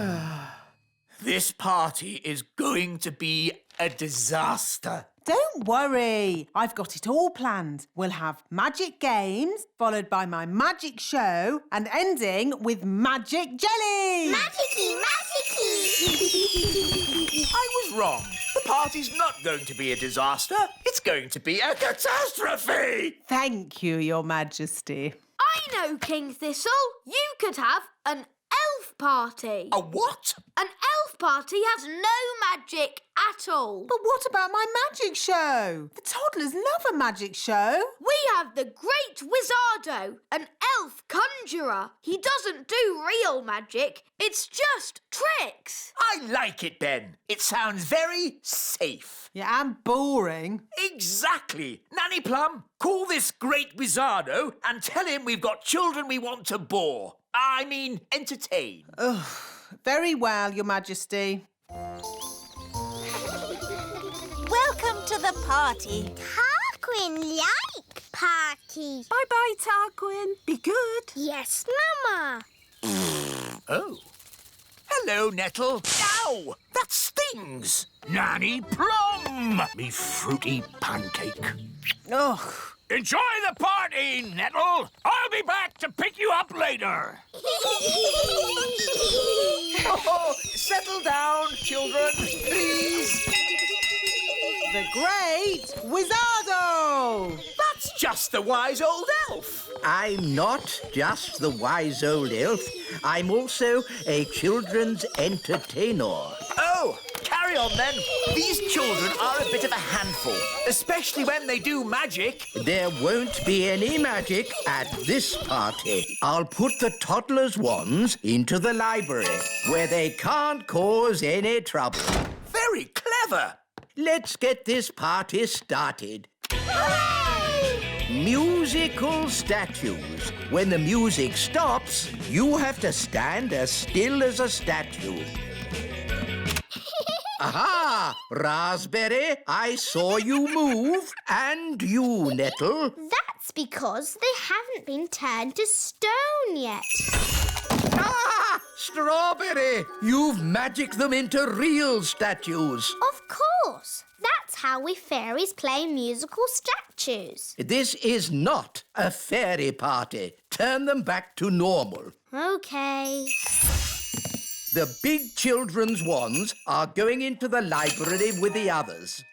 This party is going to be a disaster. Don't worry, I've got it all planned. We'll have magic games, followed by my magic show, and ending with magic jelly. Magicy, magicy. I was wrong. The party's not going to be a disaster. It's going to be a catastrophe. Thank you, Your Majesty. I know, King Thistle. You could have an elf party. A what? An elf party has no magic at all. But what about my magic show? The toddlers love a magic show. We have the Great Wizardo, an elf conjurer. He doesn't do real magic. It's just tricks. I like it, Ben. It sounds very safe. Yeah, and boring. Exactly. Nanny Plum, call this great Wizardo and tell him we've got children we want to bore. I mean, entertain. Very well, Your Majesty. Welcome to the party. Tarquin like party. Bye-bye, Tarquin. Be good. Yes, Mama. Oh. Hello, Nettle. Ow! That stings. Nanny Plum, me fruity pancake. Ugh. Enjoy the party, Nettle. I'll be back to pick you up later. Oh, settle down, children, please. The Great Wizardo! That's just the wise old elf. I'm not just the wise old elf. I'm also a children's entertainer. Oh, carry on then. These children are a bit of a handful, especially when they do magic. There won't be any magic at this party. I'll put the toddlers' wands into the library, where they can't cause any trouble. Very clever. Let's get this party started. Musical statues. When the music stops, you have to stand as still as a statue. Aha! Raspberry, I saw you move. And you, Nettle. That's because they haven't been turned to stone yet. Ah! Strawberry! You've magicked them into real statues. Of course. That's how we fairies play musical statues. This is not a fairy party. Turn them back to normal. OK. The big children's wands are going into the library with the others.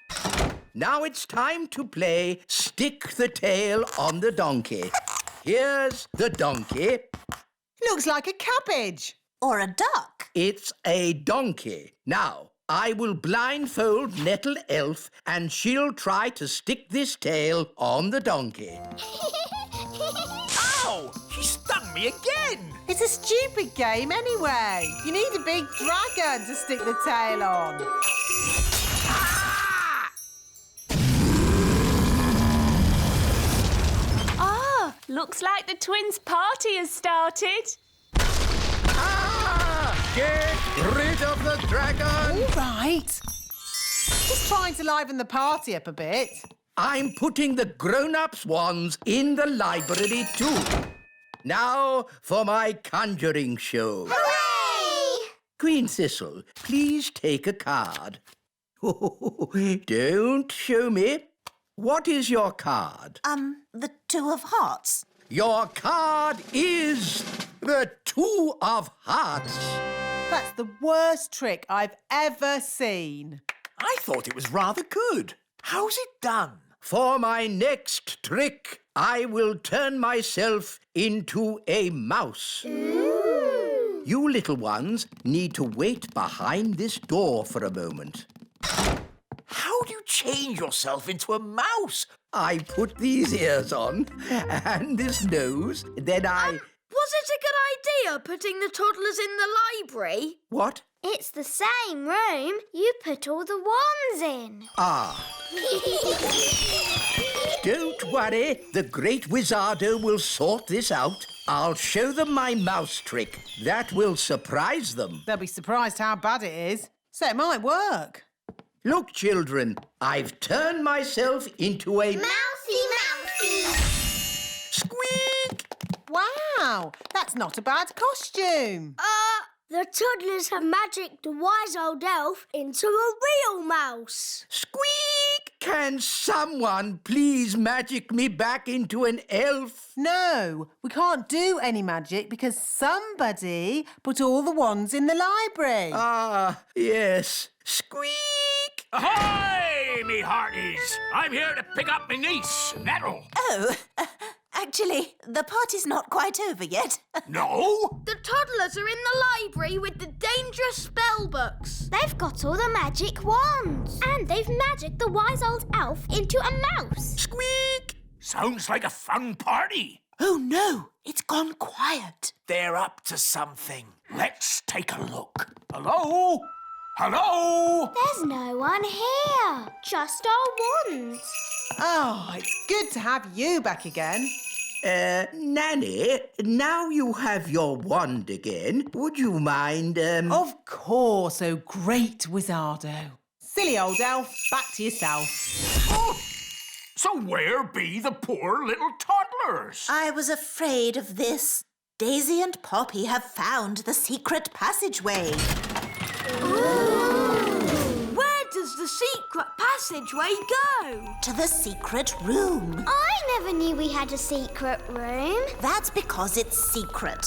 Now it's time to play Stick the Tail on the Donkey. Here's the donkey. Looks like a cabbage. Or a duck. It's a donkey. Now, I will blindfold Nettle Elf and she'll try to stick this tail on the donkey. Ow! She stung me again. It's a stupid game anyway. You need a big dragon to stick the tail on. Ah, looks like the twins' party has started. Get rid of the dragon! All right. Just trying to liven the party up a bit. I'm putting the grown-ups' wands in the library too. Now for my conjuring show. Hooray! Queen Thistle, please take a card. Don't show me. What is your card? The Two of Hearts. Your card is the Two of Hearts. That's the worst trick I've ever seen. I thought it was rather good. How's it done? For my next trick, I will turn myself into a mouse. Ooh. You little ones need to wait behind this door for a moment. How do you change yourself into a mouse? I put these ears on and this nose, then I... Was it a good idea putting the toddlers in the library? What? It's the same room. You put all the wands in. Ah. Don't worry, the great Wizardo will sort this out. I'll show them my mouse trick. That will surprise them. They'll be surprised how bad it is. So it might work. Look, children, I've turned myself into a... Mousy! Squeak! Wow, that's not a bad costume. The toddlers have magicked the wise old elf into a real mouse. Squeak! Can someone please magic me back into an elf? No, we can't do any magic because somebody put all the wands in the library. Ah, yes. Squeak! Ahoy, me hearties! I'm here to pick up me niece, Nettle. Oh, actually, the party's not quite over yet. No? The toddlers are in the library with the dangerous spell books. They've got all the magic wands. And they've magicked the wise old elf into a mouse. Squeak! Sounds like a fun party. Oh, no, it's gone quiet. They're up to something. Let's take a look. Hello? Hello? There's no one here. Just our wands. Oh, it's good to have you back again. Nanny, now you have your wand again. Would you mind, Of course, oh great Wizardo. Silly old elf, back to yourself. Oh, so where be the poor little toddlers? I was afraid of this. Daisy and Poppy have found the secret passageway. Where does the secret passageway go? To the secret room. I never knew we had a secret room. That's because it's secret.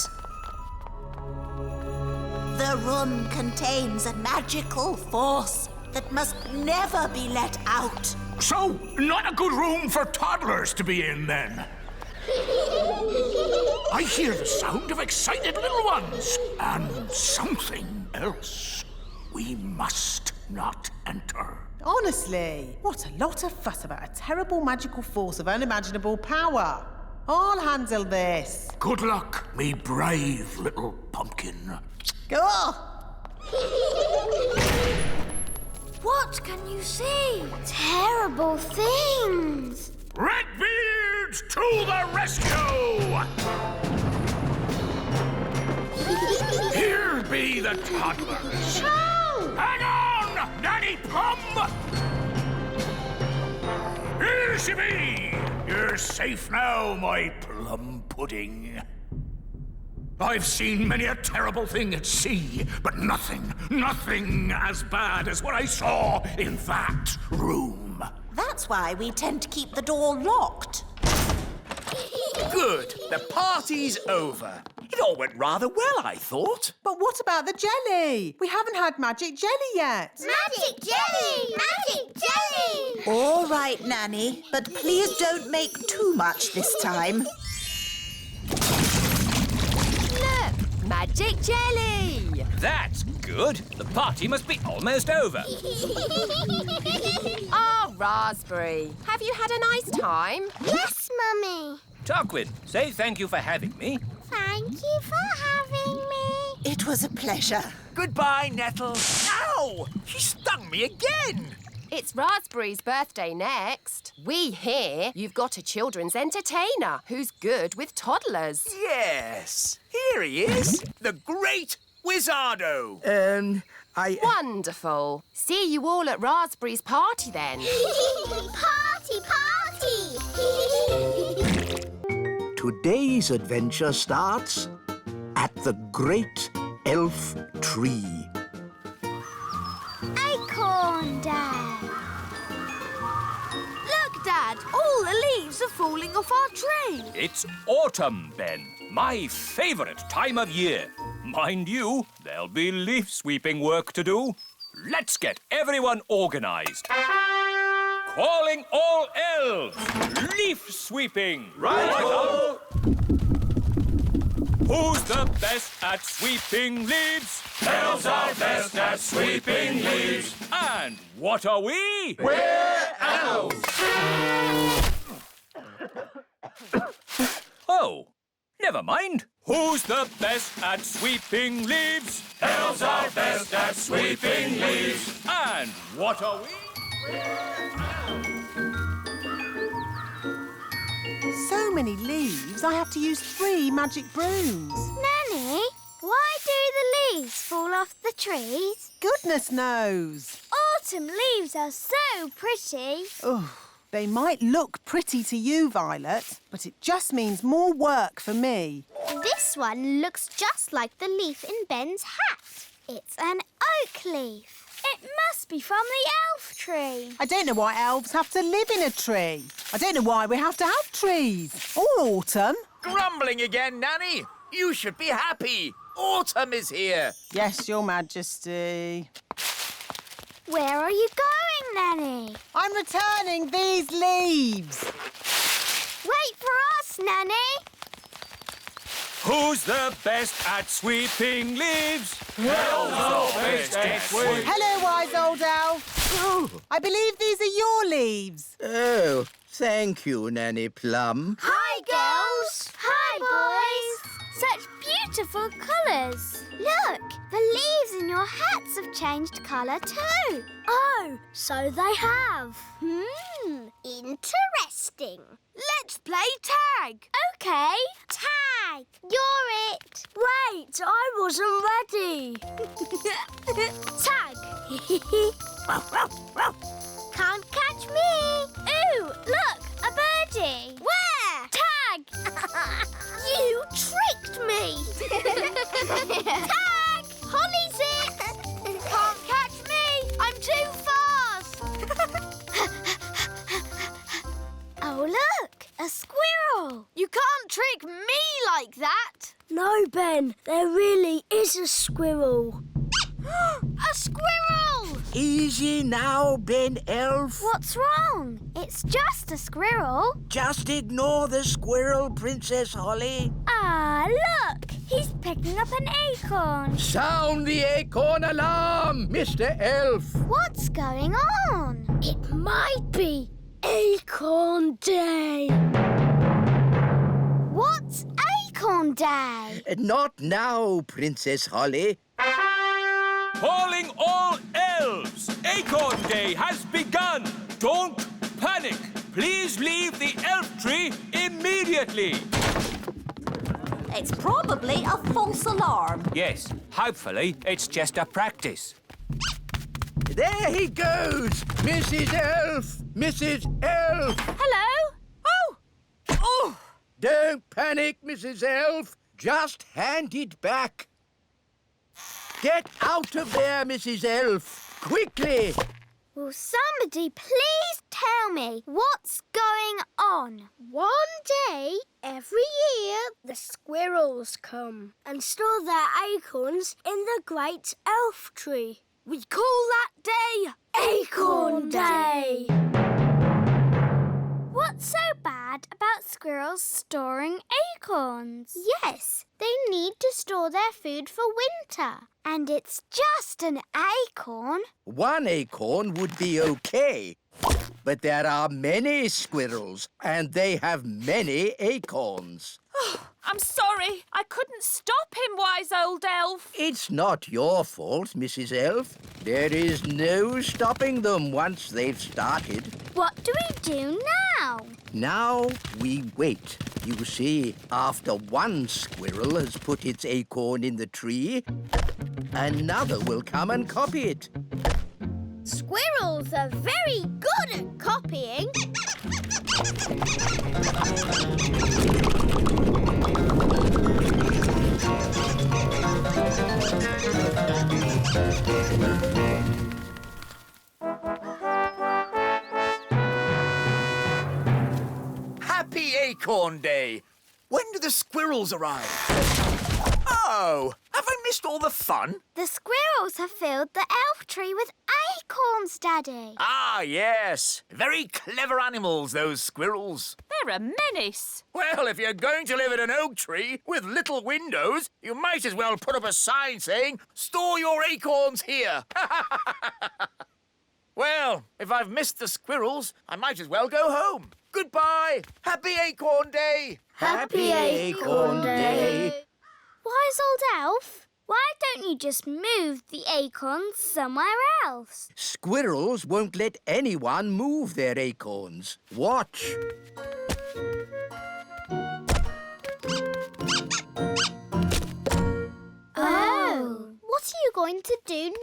The room contains a magical force that must never be let out. So, not a good room for toddlers to be in, then. I hear the sound of excited little ones and something else. We must not enter. Honestly, what a lot of fuss about a terrible magical force of unimaginable power. I'll handle this. Good luck, me brave little pumpkin. Go on. What can you see? Terrible things. Redbeards to the rescue! Here be the toddlers. Hang on, Nanny Plum! Here she be! You're safe now, my plum pudding. I've seen many a terrible thing at sea, but nothing as bad as what I saw in that room. That's why we tend to keep the door locked. Good. The party's over. It all went rather well, I thought. But what about the jelly? We haven't had magic jelly yet. Magic jelly! Magic jelly! All right, Nanny, but please don't make too much this time. Look, magic jelly. That's good. The party must be almost over. Ah, Raspberry. Have you had a nice time? Yes, Mummy. Tarquin, say thank you for having me. Thank you for having me. It was a pleasure. Goodbye, Nettle. Ow! She stung me again. It's Raspberry's birthday next. We hear you've got a children's entertainer who's good with toddlers. Yes. Here he is. The great Wizardo. Wonderful. See you all at Raspberry's party then. Party, party! Today's adventure starts at the Great Elf Tree. Acorn Day. Look, Dad, all the leaves are falling off our tree. It's autumn, Ben. My favourite time of year. Mind you, there'll be leaf sweeping work to do. Let's get everyone organised. Calling all elves. Leaf sweeping. Right. Who's the best at sweeping leaves? Elves are best at sweeping leaves. And what are we? We're elves. Oh, never mind. Who's the best at sweeping leaves? Elves are best at sweeping leaves. And what are we? So many leaves, I have to use 3 magic brooms. Nanny, why do the leaves fall off the trees? Goodness knows. Autumn leaves are so pretty. Oh, they might look pretty to you, Violet, but it just means more work for me. This one looks just like the leaf in Ben's hat. It's an oak leaf. It must be from the elf tree. I don't know why elves have to live in a tree. I don't know why we have to have trees. Or autumn. Grumbling again, Nanny. You should be happy. Autumn is here. Yes, Your Majesty. Where are you going, Nanny? I'm returning these leaves. Wait for us, Nanny. Who's the best at sweeping leaves? Elves are best at sweeping. Hello, wise old elf. Oh, I believe these are your leaves. oh, thank you, Nanny Plum. Hi, girls. Hi, boys. Such beautiful colours. Look, the leaves in your hats have changed colour too. Oh, so they have. Interesting. Let's play tag. OK. Tag. You're it. Wait, I wasn't ready. Tag. Can't catch me. Ooh, look, a birdie. Where? Tag. You tricked me. Tag. Holly's it. Can't catch me. I'm too fast. Oh, look, a squirrel. You can't trick me like that. No, Ben, there really is a squirrel. A squirrel! Easy now, Ben Elf. What's wrong? It's just a squirrel. Just ignore the squirrel, Princess Holly. Ah, look! He's picking up an acorn. Sound the acorn alarm, Mr. Elf. What's going on? It might be Acorn Day. What's Acorn Day? Not now, Princess Holly. Calling all elves. Acorn Day has begun. Don't panic. Please leave the elf tree immediately. It's probably a false alarm. Yes, hopefully it's just a practice. There he goes! Mrs. Elf! Mrs. Elf! Hello? Oh! Don't panic, Mrs. Elf. Just hand it back. Get out of there, Mrs. Elf. Quickly! Will somebody please tell me what's going on? One day, every year, the squirrels come and store their acorns in the great elf tree. We call that day Acorn Day. What's so bad about squirrels storing acorns? Yes, they need to store their food for winter. And it's just an acorn. One acorn would be okay. But there are many squirrels, and they have many acorns. I'm sorry. I couldn't stop him, wise old elf. It's not your fault, Mrs. Elf. There is no stopping them once they've started. What do we do now? Now we wait. You see, after one squirrel has put its acorn in the tree, another will come and copy it. Squirrels are very good at copying. Happy Acorn Day! When do the squirrels arrive? Oh, have I missed all the fun? The squirrels have filled the elf tree with acorns, Daddy. Ah, yes. Very clever animals, those squirrels. They're a menace. Well, if you're going to live in an oak tree with little windows, you might as well put up a sign saying, "Store your acorns here." Well, if I've missed the squirrels, I might as well go home. Goodbye. Happy Acorn Day. Happy Acorn Day. Wise old elf, why don't you just move the acorns somewhere else? Squirrels won't let anyone move their acorns. Watch. Oh. What are you going to do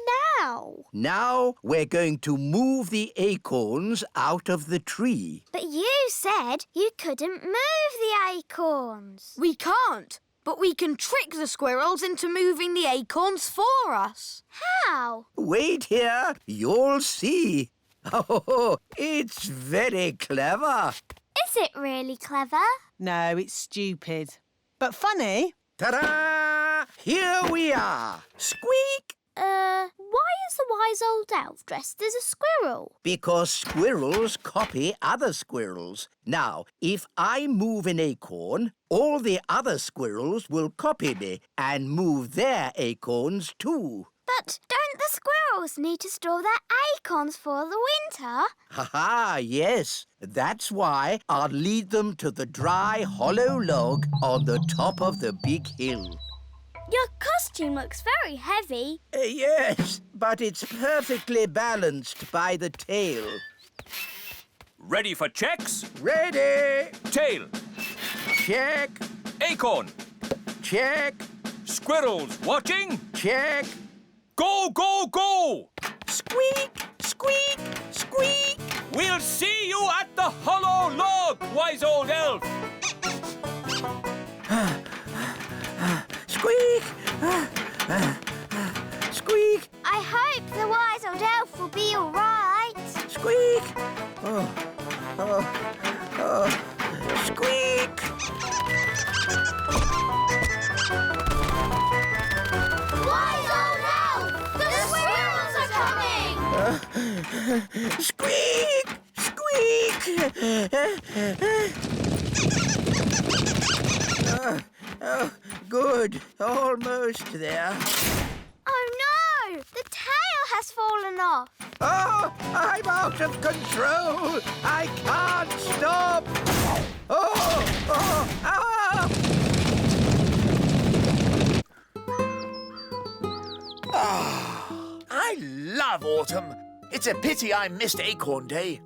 now? Now we're going to move the acorns out of the tree. But you said you couldn't move the acorns. We can't, but we can trick the squirrels into moving the acorns for us. How? Wait here, you'll see. Oh, it's very clever. Is it really clever? No, it's stupid. But funny. Ta-da! Here we are. Squeak! Why is the wise old elf dressed as a squirrel? Because squirrels copy other squirrels. Now, if I move an acorn, all the other squirrels will copy me and move their acorns too. But don't the squirrels need to store their acorns for the winter? Ha-ha, yes. That's why I'll lead them to the dry, hollow log on the top of the big hill. Your costume looks very heavy. Yes, but it's perfectly balanced by the tail. Ready for checks? Ready! Tail. Check. Acorn. Check. Squirrels watching? Check. Go, go, go! Squeak! Squeak! Squeak! We'll see you at the hollow log, wise old elf! Squeak! Squeak! I hope the wise old elf will be all right. Squeak! Squeak! Wise old elf! The squirrels are coming! Squeak! Squeak! Good. Almost there. Oh no! The tail has fallen off. Oh, I'm out of control. I can't stop. I love autumn. It's a pity I missed Acorn Day.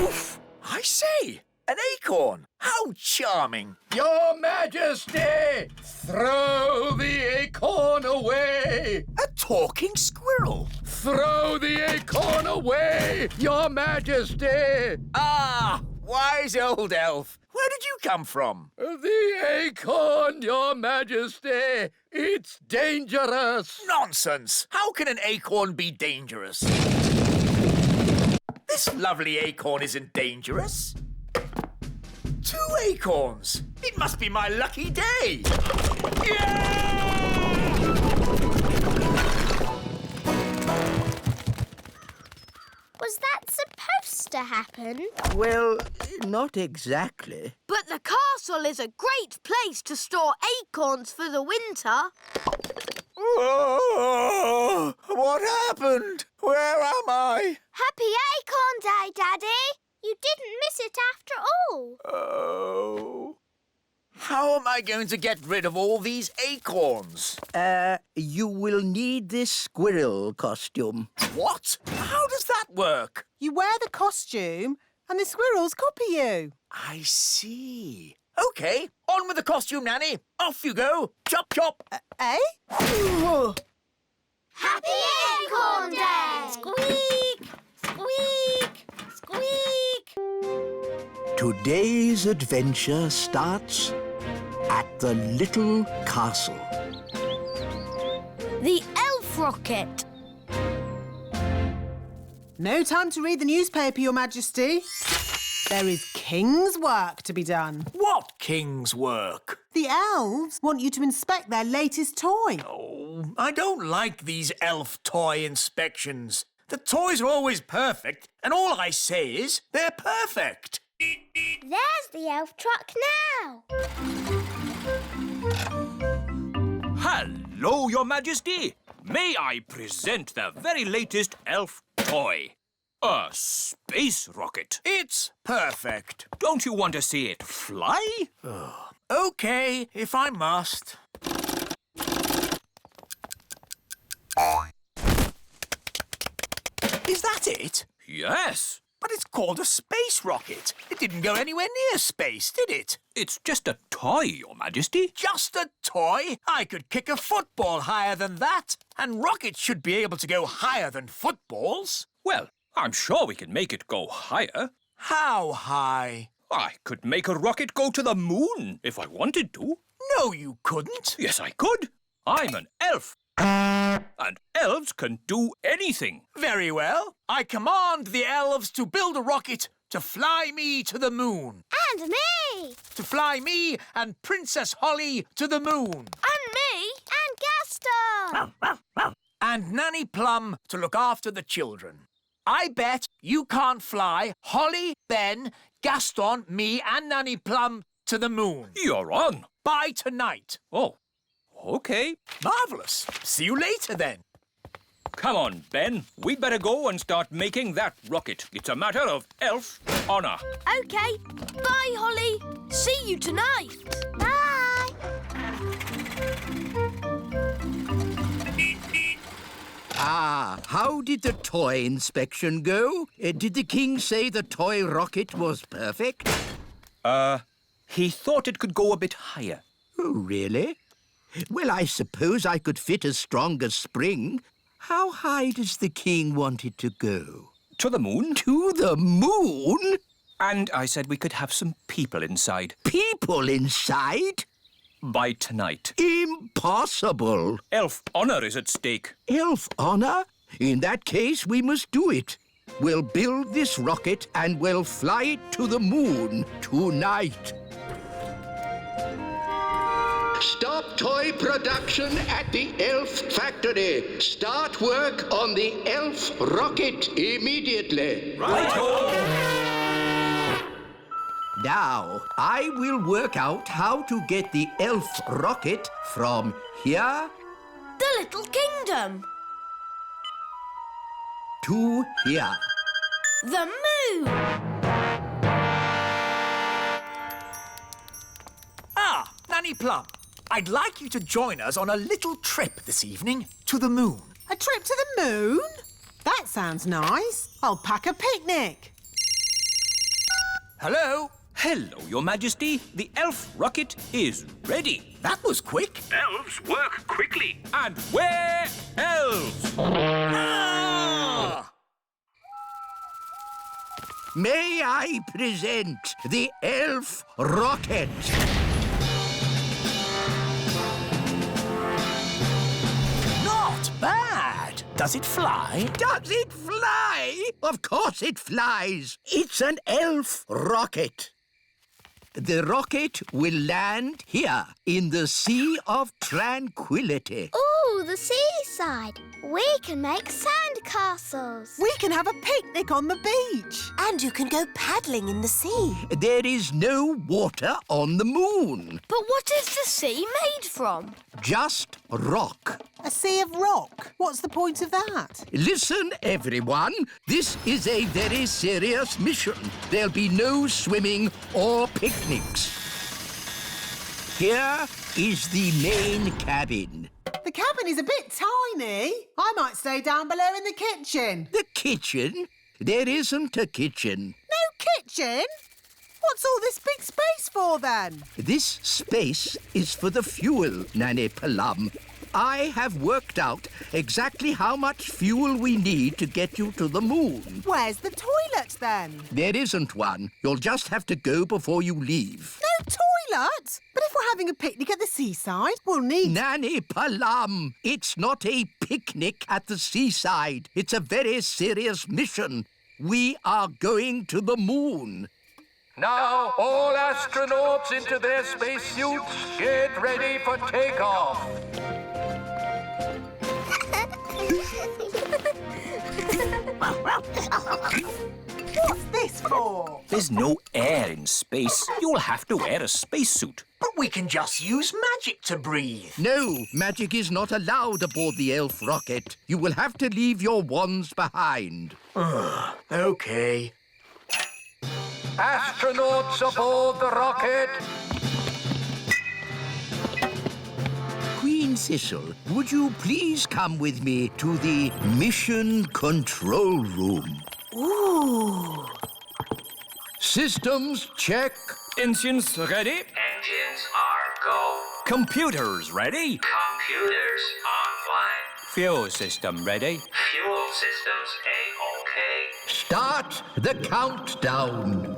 Oof! I say, an acorn. How charming. Your Majesty, throw the acorn away. A talking squirrel. Throw the acorn away, Your Majesty. Ah, wise old elf. Where did you come from? The acorn, Your Majesty. It's dangerous. Nonsense. How can an acorn be dangerous? This lovely acorn isn't dangerous. 2 acorns. It must be my lucky day. Was that supposed to happen? Well, not exactly. But the castle is a great place to store acorns for the winter. Oh, what happened? Where am I? Happy Acorn Day, Daddy. You didn't miss it after all. Oh. How am I going to get rid of all these acorns? You will need this squirrel costume. What? How does that work? You wear the costume and the squirrels copy you. I see. OK, on with the costume, Nanny. Off you go. Chop, chop. Eh? Happy Acorn Day! Squeak! Squeak! Squeak! Today's adventure starts at the little castle. The elf rocket. No time to read the newspaper, Your Majesty. There is king's work to be done. What king's work? The elves want you to inspect their latest toy. Oh, I don't like these elf toy inspections. The toys are always perfect, and all I say is they're perfect. There's the elf truck now. Hello, Your Majesty. May I present the very latest elf toy? A space rocket. It's perfect. Don't you want to see it fly? OK, if I must. Is that it? Yes. But it's called a space rocket. It didn't go anywhere near space, did it? It's just a toy, Your Majesty. Just a toy? I could kick a football higher than that. And rockets should be able to go higher than footballs. Well, I'm sure we can make it go higher. How high? I could make a rocket go to the moon if I wanted to. No, you couldn't. Yes, I could. I'm an elf. And elves can do anything. Very well. I command the elves to build a rocket to fly me to the moon. And me. To fly me and Princess Holly to the moon. And me. And Gaston. And Nanny Plum to look after the children. I bet you can't fly Holly, Ben, Gaston, me and Nanny Plum to the moon. You're on. By tonight. Oh, OK. Marvellous. See you later, then. Come on, Ben. We'd better go and start making that rocket. It's a matter of elf honour. OK. Bye, Holly. See you tonight. Bye. Ah, how did the toy inspection go? Did the king say the toy rocket was perfect? He thought it could go a bit higher. Oh, really? Well, I suppose I could fit a stronger spring. How high does the king want it to go? To the moon. To the moon? And I said we could have some people inside. People inside? By tonight. Impossible. Elf honour is at stake. Elf honour? In that case, we must do it. We'll build this rocket and we'll fly it to the moon tonight. Stop toy production at the elf factory. Start work on the elf rocket immediately. Right-o! Now, I will work out how to get the elf rocket from here The Little Kingdom. to here. The moon. Ah, Nanny Plum. I'd like you to join us on a little trip this evening to the moon. A trip to the moon? That sounds nice. I'll pack a picnic. Hello? Hello, Your Majesty. The elf rocket is ready. That was quick. Elves work quickly. And we're elves. Ah! May I present the elf rocket? Not bad. Does it fly? Does it fly? Of course it flies. It's an elf rocket. The rocket will land here in the Sea of Tranquility. Ooh, Oh, the seaside. We can make sand castles. We can have a picnic on the beach. And you can go paddling in the sea. There is no water on the moon. But what is the sea made from? Just rock. A sea of rock. What's the point of that? Listen, everyone. This is a very serious mission. There'll be no swimming or picnics. Here is the main cabin. The cabin is a bit tiny. I might stay down below in the kitchen. The kitchen? There isn't a kitchen. No kitchen? What's all this big space for, then? This space is for the fuel, Nanny Plum. I have worked out exactly how much fuel we need to get you to the moon. Where's the toilet, then? There isn't one. You'll just have to go before you leave. No toilet? But if we're having a picnic at the seaside, we'll need... Nanny Plum, it's not a picnic at the seaside. It's a very serious mission. We are going to the moon. Now, all astronauts into their spacesuits. Get ready for takeoff. What's this for? There's no air in space. You'll have to wear a spacesuit. But we can just use magic to breathe. No, magic is not allowed aboard the elf rocket. You will have to leave your wands behind. OK. Astronauts aboard the rocket. Queen Thistle, would you please come with me to the mission control room? Ooh. Systems check. Engines ready? Engines are go. Computers ready? Computers online. Fuel system ready? Fuel systems A-OK. Start the countdown.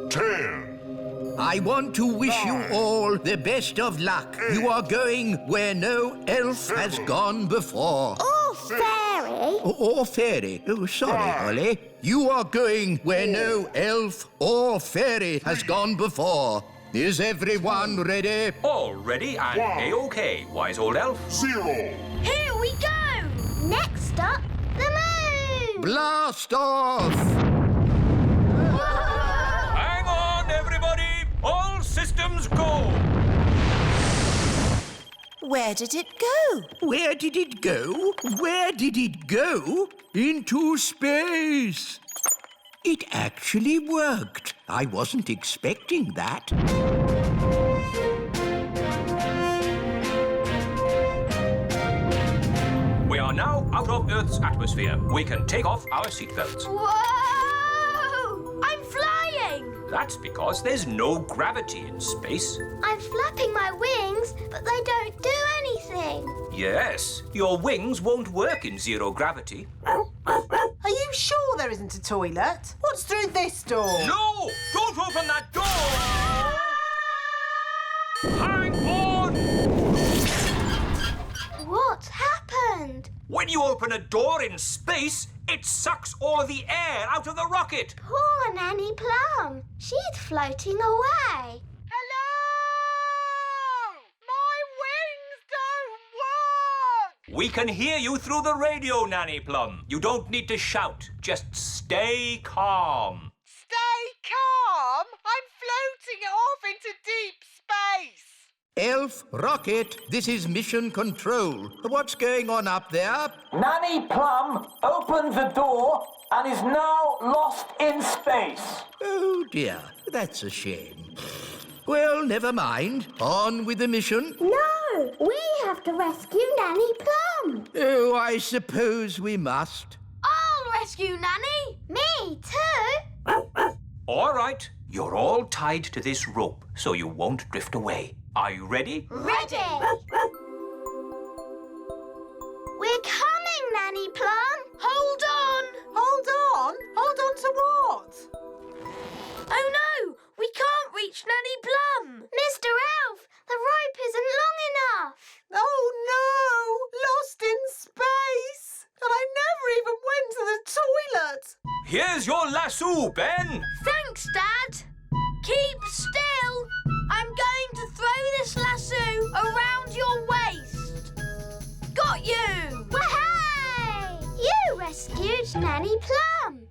10. I want to wish you all the best of luck. You are going where no elf has gone before. Oh, fairy. Or fairy. Oh, sorry, Holly. You are going where no elf or fairy has gone before. Is everyone ready? All ready and A-OK, wise old elf. 0. Here we go. Next up, the moon. Blast off! Hang on, everybody! All systems go! Where did it go? Where did it go? Where did it go? Into space. It actually worked. I wasn't expecting that. We are now out of Earth's atmosphere. We can take off our seatbelts. Whoa! I'm flying. That's because there's no gravity in space. I'm flapping my wings, but they don't do anything. Yes, your wings won't work in zero gravity. Are you sure there isn't a toilet? What's through this door? No! Don't open that door! Hang on! What's happened? When you open a door in space, it sucks all of the air out of the rocket. Poor Nanny Plum. She's floating away. Hello! My wings don't work! We can hear you through the radio, Nanny Plum. You don't need to shout. Just stay calm. Stay calm! I'm floating off into deep space. Elf Rocket, this is Mission Control. What's going on up there? Nanny Plum opened the door and is now lost in space. Oh, dear. That's a shame. Well, never mind. On with the mission. No, we have to rescue Nanny Plum. Oh, I suppose we must. I'll rescue Nanny. Me too. All right, you're all tied to this rope so you won't drift away. Are you ready? Ready. We're coming, Nanny Plum. Hold on. Hold on? Hold on to what? Oh no, we can't reach Nanny Plum. Mr. Elf, the rope isn't long enough. Oh no! Lost in space! And I never even went to the toilet! Here's your lasso, Ben. Thanks, Dad. Keep still. I'm going to throw this lasso around your waist. Nanny Plum.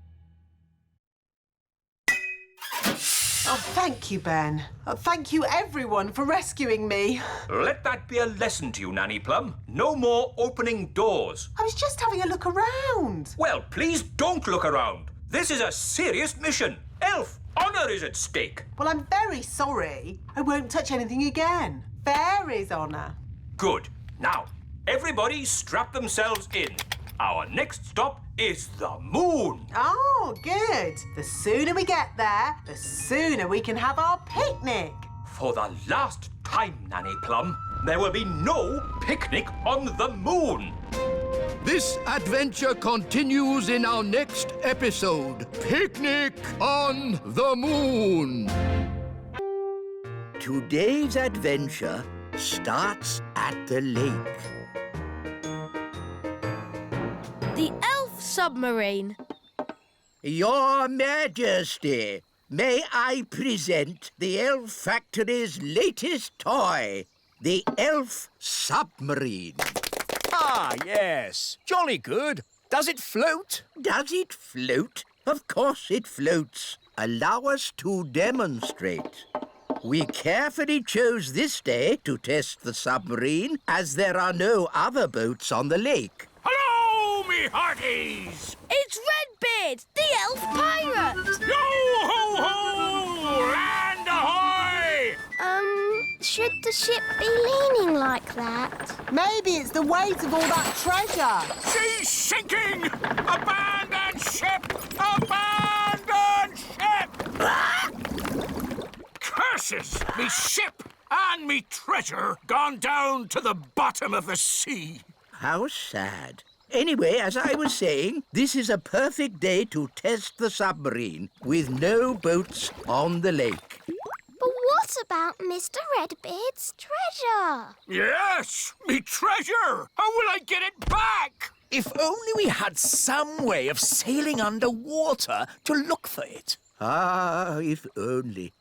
Oh, thank you, Ben. Thank you, everyone, for rescuing me. Let that be a lesson to you, Nanny Plum. No more opening doors. I was just having a look around. Well, please don't look around. This is a serious mission. Elf, honour is at stake. Well, I'm very sorry. I won't touch anything again. Fairy's honour. Good. Now, everybody strap themselves in. Our next stop is the moon. Oh, good. The sooner we get there, the sooner we can have our picnic. For the last time, Nanny Plum, there will be no picnic on the moon. This adventure continues in our next episode. Picnic on the Moon. Today's adventure starts at the lake. The elf submarine. Your Majesty, may I present the Elf Factory's latest toy, the elf submarine. Ah, yes. Jolly good. Does it float? Does it float? Of course it floats. Allow us to demonstrate. We carefully chose this day to test the submarine, as there are no other boats on the lake. Hello, me hearties! It's Redbeard, the elf pirate. Yo-ho-ho! Land ahoy! Should the ship be leaning like that? Maybe it's the weight of all that treasure. She's sinking! Abandon ship! Abandon ship! Curses! Me ship and me treasure gone down to the bottom of the sea. How sad. Anyway, as I was saying, this is a perfect day to test the submarine with no boats on the lake. But what about Mr. Redbeard's treasure? Yes, me treasure! How will I get it back? If only we had some way of sailing underwater to look for it. Ah, if only.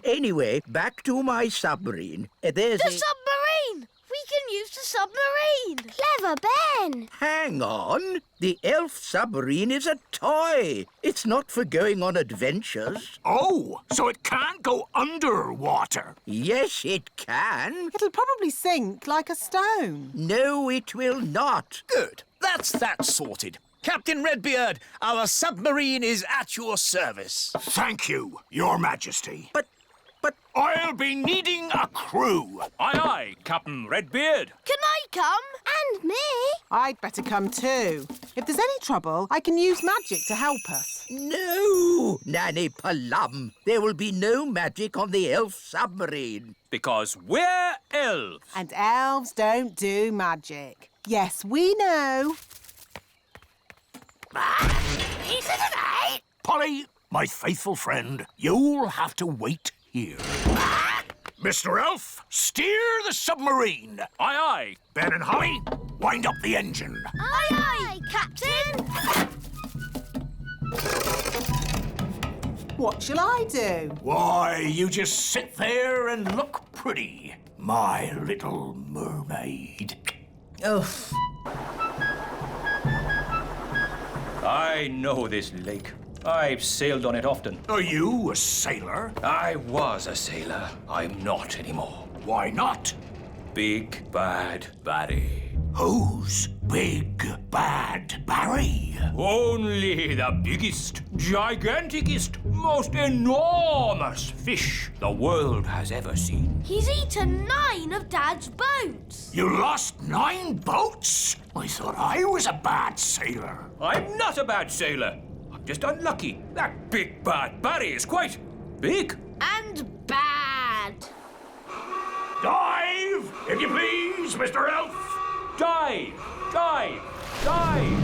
Anyway, back to my submarine. There's The submarine! We can use the submarine. Clever Ben. Hang on. The elf submarine is a toy. It's not for going on adventures. Oh, so it can't go underwater. Yes, it can. It'll probably sink like a stone. No, it will not. Good. That's that sorted. Captain Redbeard, our submarine is at your service. Thank you, Your Majesty. But I'll be needing a crew. Aye, aye, Captain Redbeard. Can I come? And me. I'd better come too. If there's any trouble, I can use magic to help us. no, Nanny Plum. There will be no magic on the elf submarine. Because we're elves. And elves don't do magic. Yes, we know. Polly, my faithful friend, you'll have to wait here. Mr. Elf, steer the submarine. Aye, aye. Ben and Holly, wind up the engine. Aye, aye, Captain. What shall I do? Why, you just sit there and look pretty, my little mermaid. Ugh. I know this lake. I've sailed on it often. Are you a sailor? I was a sailor. I'm not anymore. Why not? Big Bad Barry. Who's Big Bad Barry? Only the biggest, giganticest, most enormous fish the world has ever seen. He's eaten 9 of Dad's boats. You lost 9 boats? I thought I was a bad sailor. I'm not a bad sailor. I'm just unlucky. That Big Bad Barry is quite big. And bad. Dive, if you please, Mr. Elf. Dive! Dive! Dive!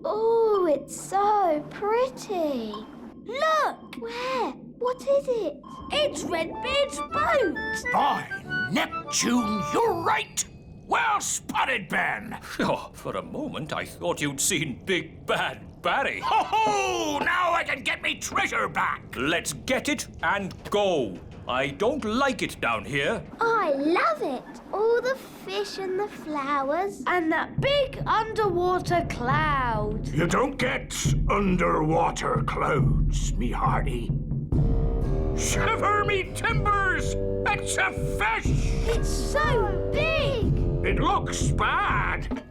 Oh, it's so pretty. Look! Where? What is it? It's Redbeard's boat. By Neptune, you're right. Well spotted, Ben. Oh, for a moment I thought you'd seen Big Bad Barry. Ho ho! Now I can get me treasure back. Let's get it and go. I don't like it down here. I love it. All the fish and the flowers. And that big underwater cloud. You don't get underwater clouds, me hearty. Shiver me timbers! It's a fish! It's so big. It looks bad.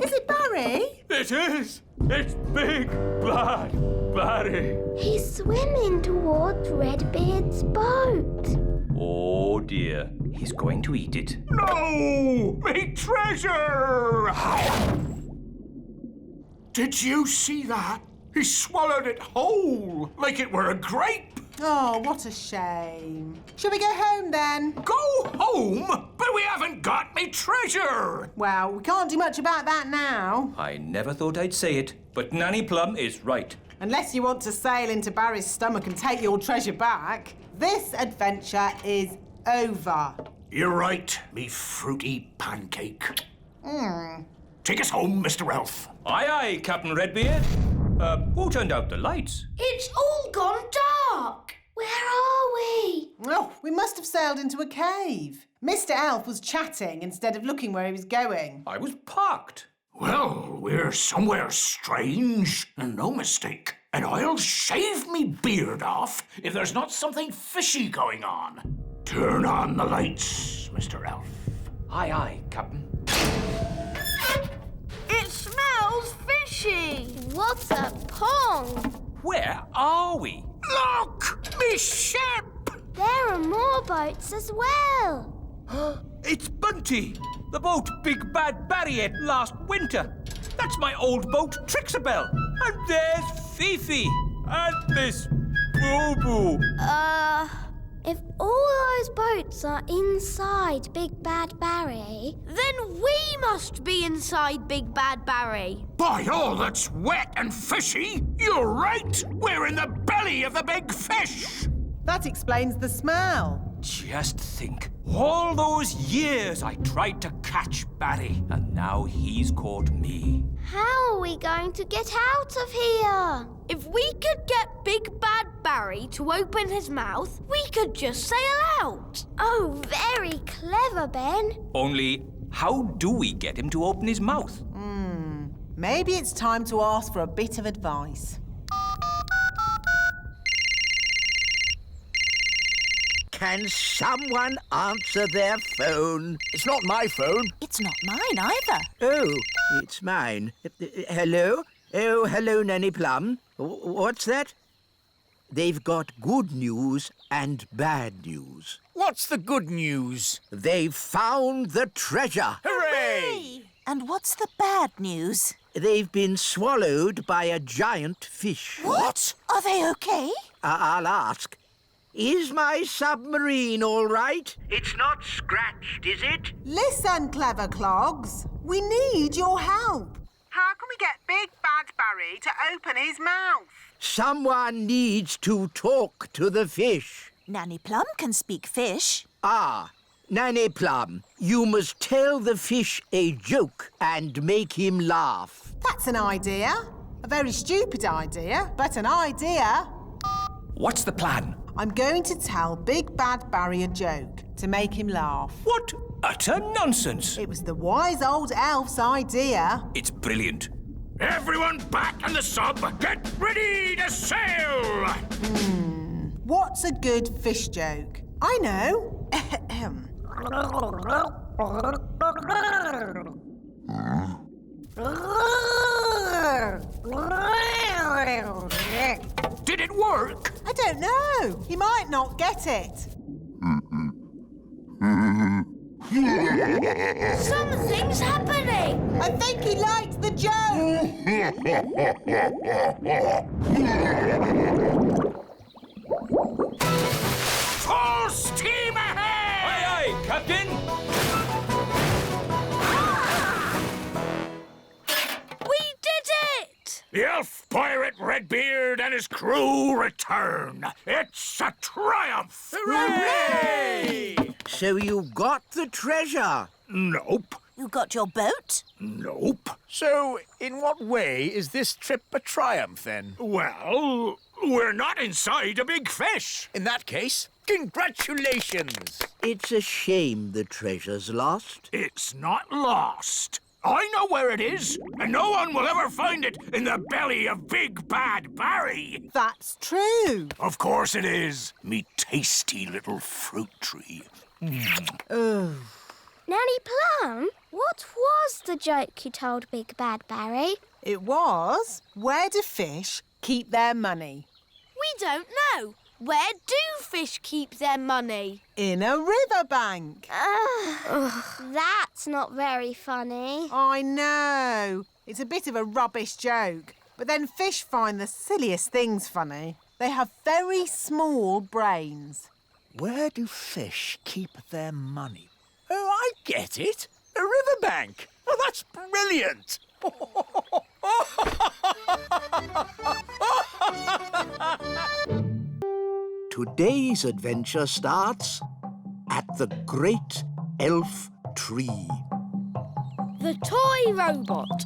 Is it Barry? It is. It's Big Bad Barry. He's swimming towards Redbeard's boat. Oh dear. He's going to eat it. No! Me treasure! Did you see that? He swallowed it whole, like it were a grape. Oh, what a shame. Shall we go home then? Go home? But we haven't got me treasure. Well, we can't do much about that now. I never thought I'd say it, but Nanny Plum is right. Unless you want to sail into Barry's stomach and take your treasure back, this adventure is over. You're right, me fruity pancake. Take us home, Mr. Elf. Aye, aye, Captain Redbeard. Who turned out the lights? It's all gone dark. Where are we? Oh, we must have sailed into a cave. Mr. Elf was chatting instead of looking where he was going. I was parked. Well, we're somewhere strange, and no mistake. And I'll shave me beard off if there's not something fishy going on. Turn on the lights, Mr. Elf. Aye, aye, Captain. It smells fishy. What a pong! Where are we? Look! Me ship! There are more boats as well. It's Bunty, the boat Big Bad Barry ate last winter. That's my old boat, Trixabel. And there's Fifi. And Miss Boo-Boo. If all those boats are inside Big Bad Barry... Then we must be inside Big Bad Barry. By all that's wet and fishy, you're right. We're in the belly of the big fish. That explains the smell. Just think, all those years I tried to catch Barry, and now he's caught me. How are we going to get out of here? If we could get Big Bad Barry to open his mouth, we could just sail out. Oh, very clever, Ben. Only, how do we get him to open his mouth? Maybe it's time to ask for a bit of advice. Can someone answer their phone? It's not my phone. It's not mine either. Oh, it's mine. Hello? Oh, hello, Nanny Plum. What's that? They've got good news and bad news. What's the good news? They've found the treasure. Hooray! And what's the bad news? They've been swallowed by a giant fish. What? Are they okay? I'll ask. Is my submarine all right? It's not scratched, is it? Listen, clever clogs. We need your help. How can we get Big Bad Barry to open his mouth? Someone needs to talk to the fish. Nanny Plum can speak fish. Ah, Nanny Plum, you must tell the fish a joke and make him laugh. That's an idea. A very stupid idea, but an idea. What's the plan? I'm going to tell Big Bad Barry a joke to make him laugh. What utter nonsense! It was the wise old elf's idea. It's brilliant. Everyone back in the sub! Get ready to sail! What's a good fish joke? I know. Did it work? I don't know. He might not get it. Something's happening. I think he liked the joke. Full steam ahead! Aye, aye, Captain! We did it! The elf pirate Redbeard and his crew return. It's a triumph! Hooray! So you got the treasure? Nope. You got your boat? Nope. So, in what way is this trip a triumph, then? Well, We're not inside a big fish. In that case, congratulations. It's a shame the treasure's lost. It's not lost. I know where it is, and no one will ever find it in the belly of Big Bad Barry. That's true. Of course it is, me tasty little fruit tree. Oh. Nanny Plum, what was the joke you told Big Bad Barry? It was, where do fish keep their money? We don't know. Where do fish keep their money? In a riverbank. That's not very funny. I know. It's a bit of a rubbish joke. But then fish find the silliest things funny. They have very small brains. Where do fish keep their money? Oh, I get it. A riverbank. Oh, that's brilliant. Today's adventure starts at the Great Elf Tree. The toy robot.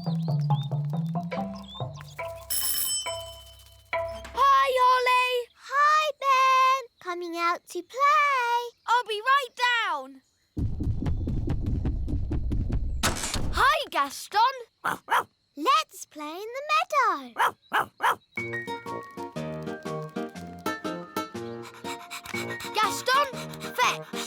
Hi, Holly. Hi, Ben. Coming out to play. I'll be right down. Hi, Gaston. Let's play in the meadow. Gaston, fetch.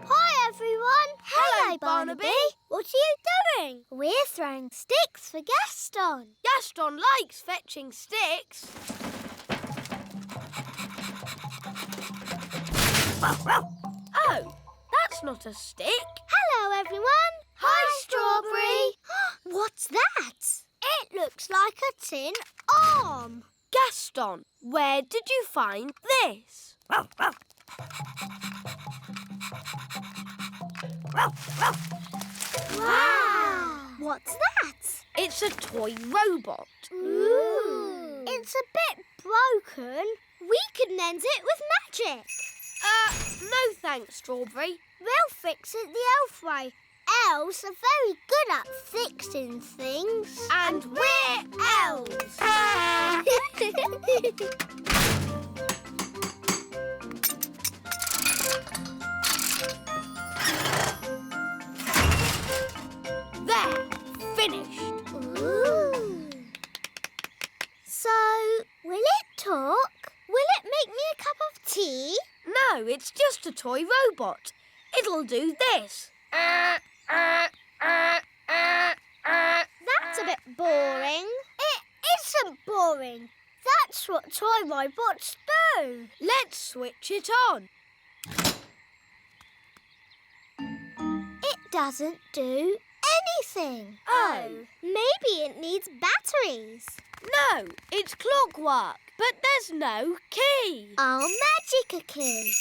Hi, everyone. Hello, Barnaby. What are you doing? We're throwing sticks for Gaston. Gaston likes fetching sticks. Oh, that's not a stick. Hello, everyone. Hi, Strawberry. What's that? It looks like a tin arm. Gaston, where did you find this? Wow! What's that? It's a toy robot. Ooh. It's a bit broken. We could mend it with magic. No thanks, Strawberry. We'll fix it the elf way. Elves are very good at fixing things. And we're elves. There, finished. Ooh. So, will it talk? Will it make me a cup of tea? No, it's just a toy robot. It'll do this. That's a bit boring. It isn't boring. That's what toy robots do. Let's switch it on. It doesn't do anything. Oh. Maybe it needs batteries. No, it's clockwork, but there's no key. I'll magic a key.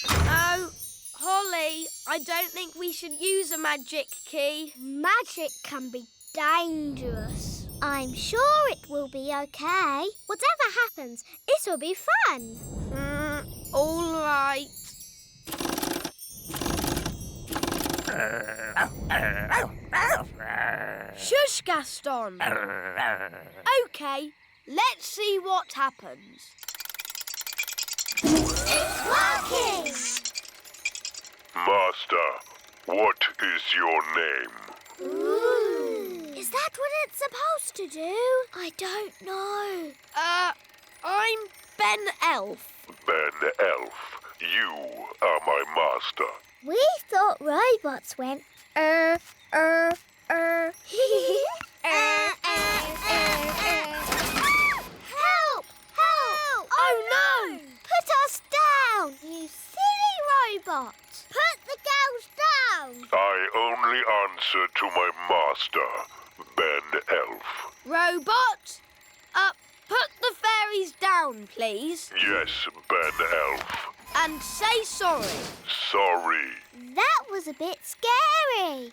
Oh, Holly, I don't think we should use a magic key. Magic can be dangerous. I'm sure it will be okay. Whatever happens, it'll be fun. All right. Shush, Gaston. OK, let's see what happens. It's working! Master, what is your name? Ooh. Is that what it's supposed to do? I don't know. I'm Ben Elf. Ben Elf, you are my master. We thought robots went Help! Help! Oh, no! Put us down, you silly robot! Put the girls down! I only answer to my master, Ben Elf. Robot, put the fairies down, please. Yes, Ben Elf. And say sorry. Sorry. That was a bit scary.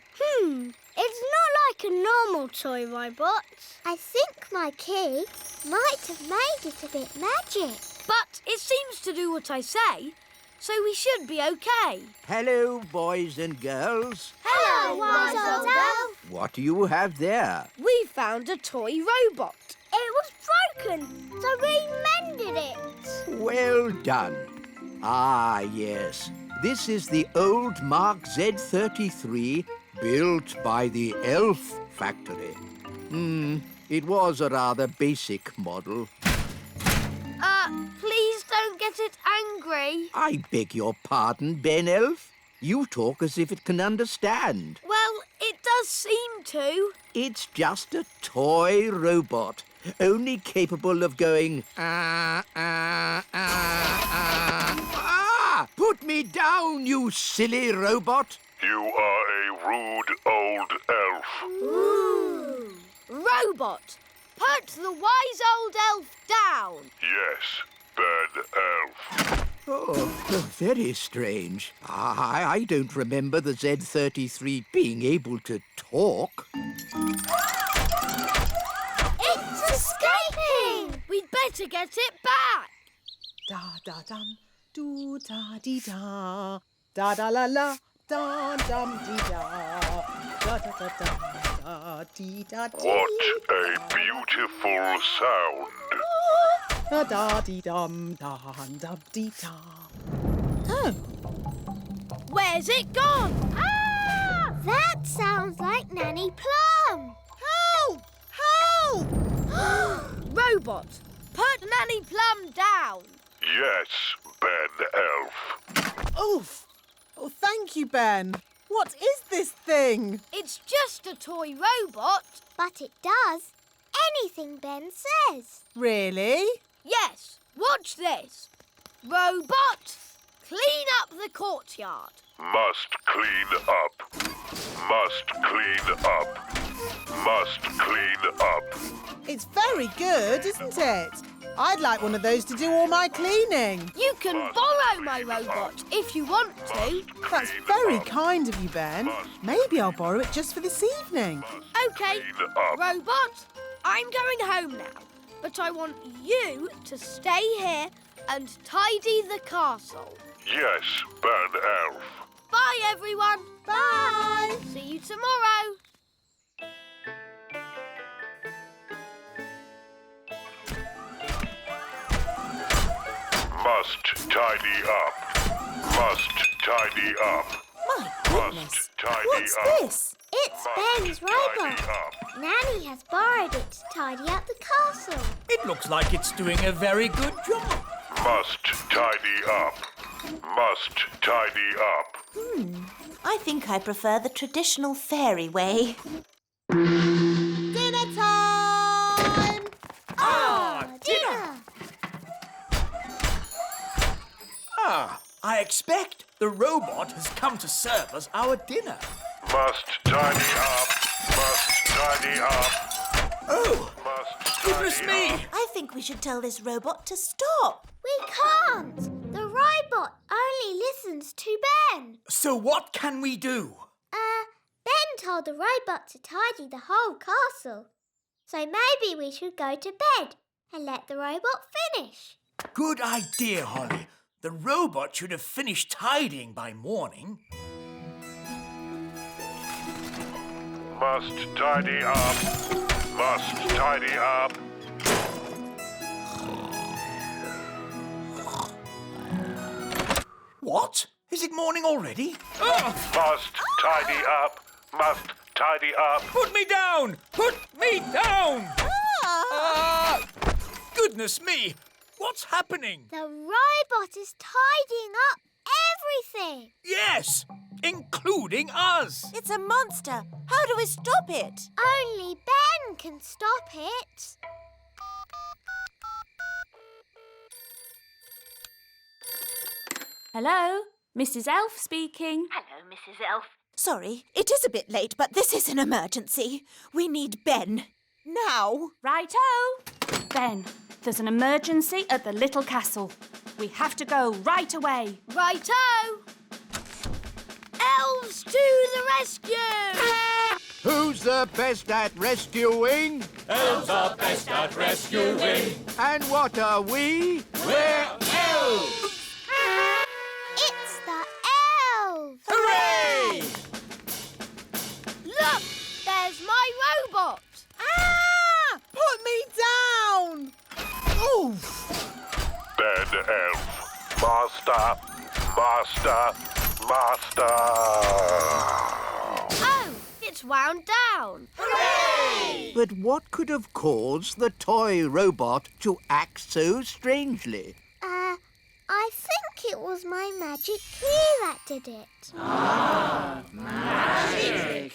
It's not like a normal toy robot. I think my key might have made it a bit magic. But it seems to do what I say, so we should be okay. Hello, boys and girls. Hello, wise old elf. What do you have there? We found a toy robot. It was broken, so we mended it. Well done. Ah, yes. This is the old Mark Z33 built by the Elf Factory. It was a rather basic model. Please don't get it angry. I beg your pardon, Ben Elf. You talk as if it can understand. Well, it does seem to. It's just a toy robot, only capable of going, Put me down, you silly robot! You are a rude old elf. Ooh. Robot, put the wise old elf down. Yes, Ben Elf. Oh, very strange. I don't remember the Z33 being able to talk. It's escaping! We'd better get it back. Da-da-dum, do-da-dee-da. Da-da-la-la, da-dum-dee-da. Da-da-da-dum, da-dee-da-dee. What a beautiful sound. Da-da-dee-dum, da-dum-dee-da. Oh. Where's it gone? Ah! That sounds like Nanny Plum. Help! Help! Robot, put Nanny Plum down. Yes, Ben Elf. Oof! Oh, thank you, Ben. What is this thing? It's just a toy robot. But it does anything Ben says. Really? Yes, watch this. Robot, clean up the courtyard. Must clean up. Must clean up. Must clean up. It's very good, isn't it? I'd like one of those to do all my cleaning. You can borrow my robot if you want to. That's very kind of you, Ben. Maybe I'll borrow it just for this evening. OK, Robot, I'm going home now. But I want you to stay here and tidy the castle. Yes, Ben Elf. Bye, everyone. Bye. See you tomorrow. Must tidy up. Must tidy up. My goodness. Must tidy What's up. this? It's Ben's robot. Nanny has borrowed it to tidy up the castle. It looks like it's doing a very good job. Must tidy up. Must tidy up. I think I prefer the traditional fairy way. Dinner time! Dinner. I expect the robot has come to serve us our dinner. Must tidy up. Must tidy up. Oh, Must goodness tidy me! up. I think we should tell this robot to stop. We can't. The robot only listens to Ben. So what can we do? Ben told the robot to tidy the whole castle. So maybe we should go to bed and let the robot finish. Good idea, Holly. The robot should have finished tidying by morning. Must tidy up. Must tidy up. What? Is it morning already? Must tidy up. Must tidy up. Put me down! Put me down! Goodness me! What's happening? The robot is tidying up everything. Yes, including us. It's a monster. How do we stop it? Only Ben can stop it. Hello, Mrs. Elf speaking. Hello, Mrs. Elf. Sorry, it is a bit late, but this is an emergency. We need Ben. Now. Righto. Ben, there's an emergency at the little castle. We have to go right away. Righto. Elves to the rescue! Who's the best at rescuing? Elves are best at rescuing. And what are we? We're elves! It's the elves! Hooray! Look, they're Master! Master! Master! Oh, it's wound down. Hooray! But what could have caused the toy robot to act so strangely? I think it was my magic key that did it. Magic!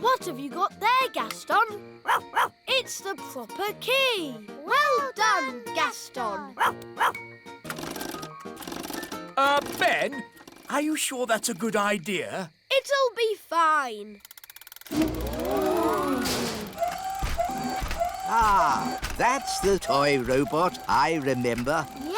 What have you got there, Gaston? It's the proper key. Well done, Gaston. Ben, are you sure that's a good idea? It'll be fine. Ah, that's the toy robot I remember. Yeah,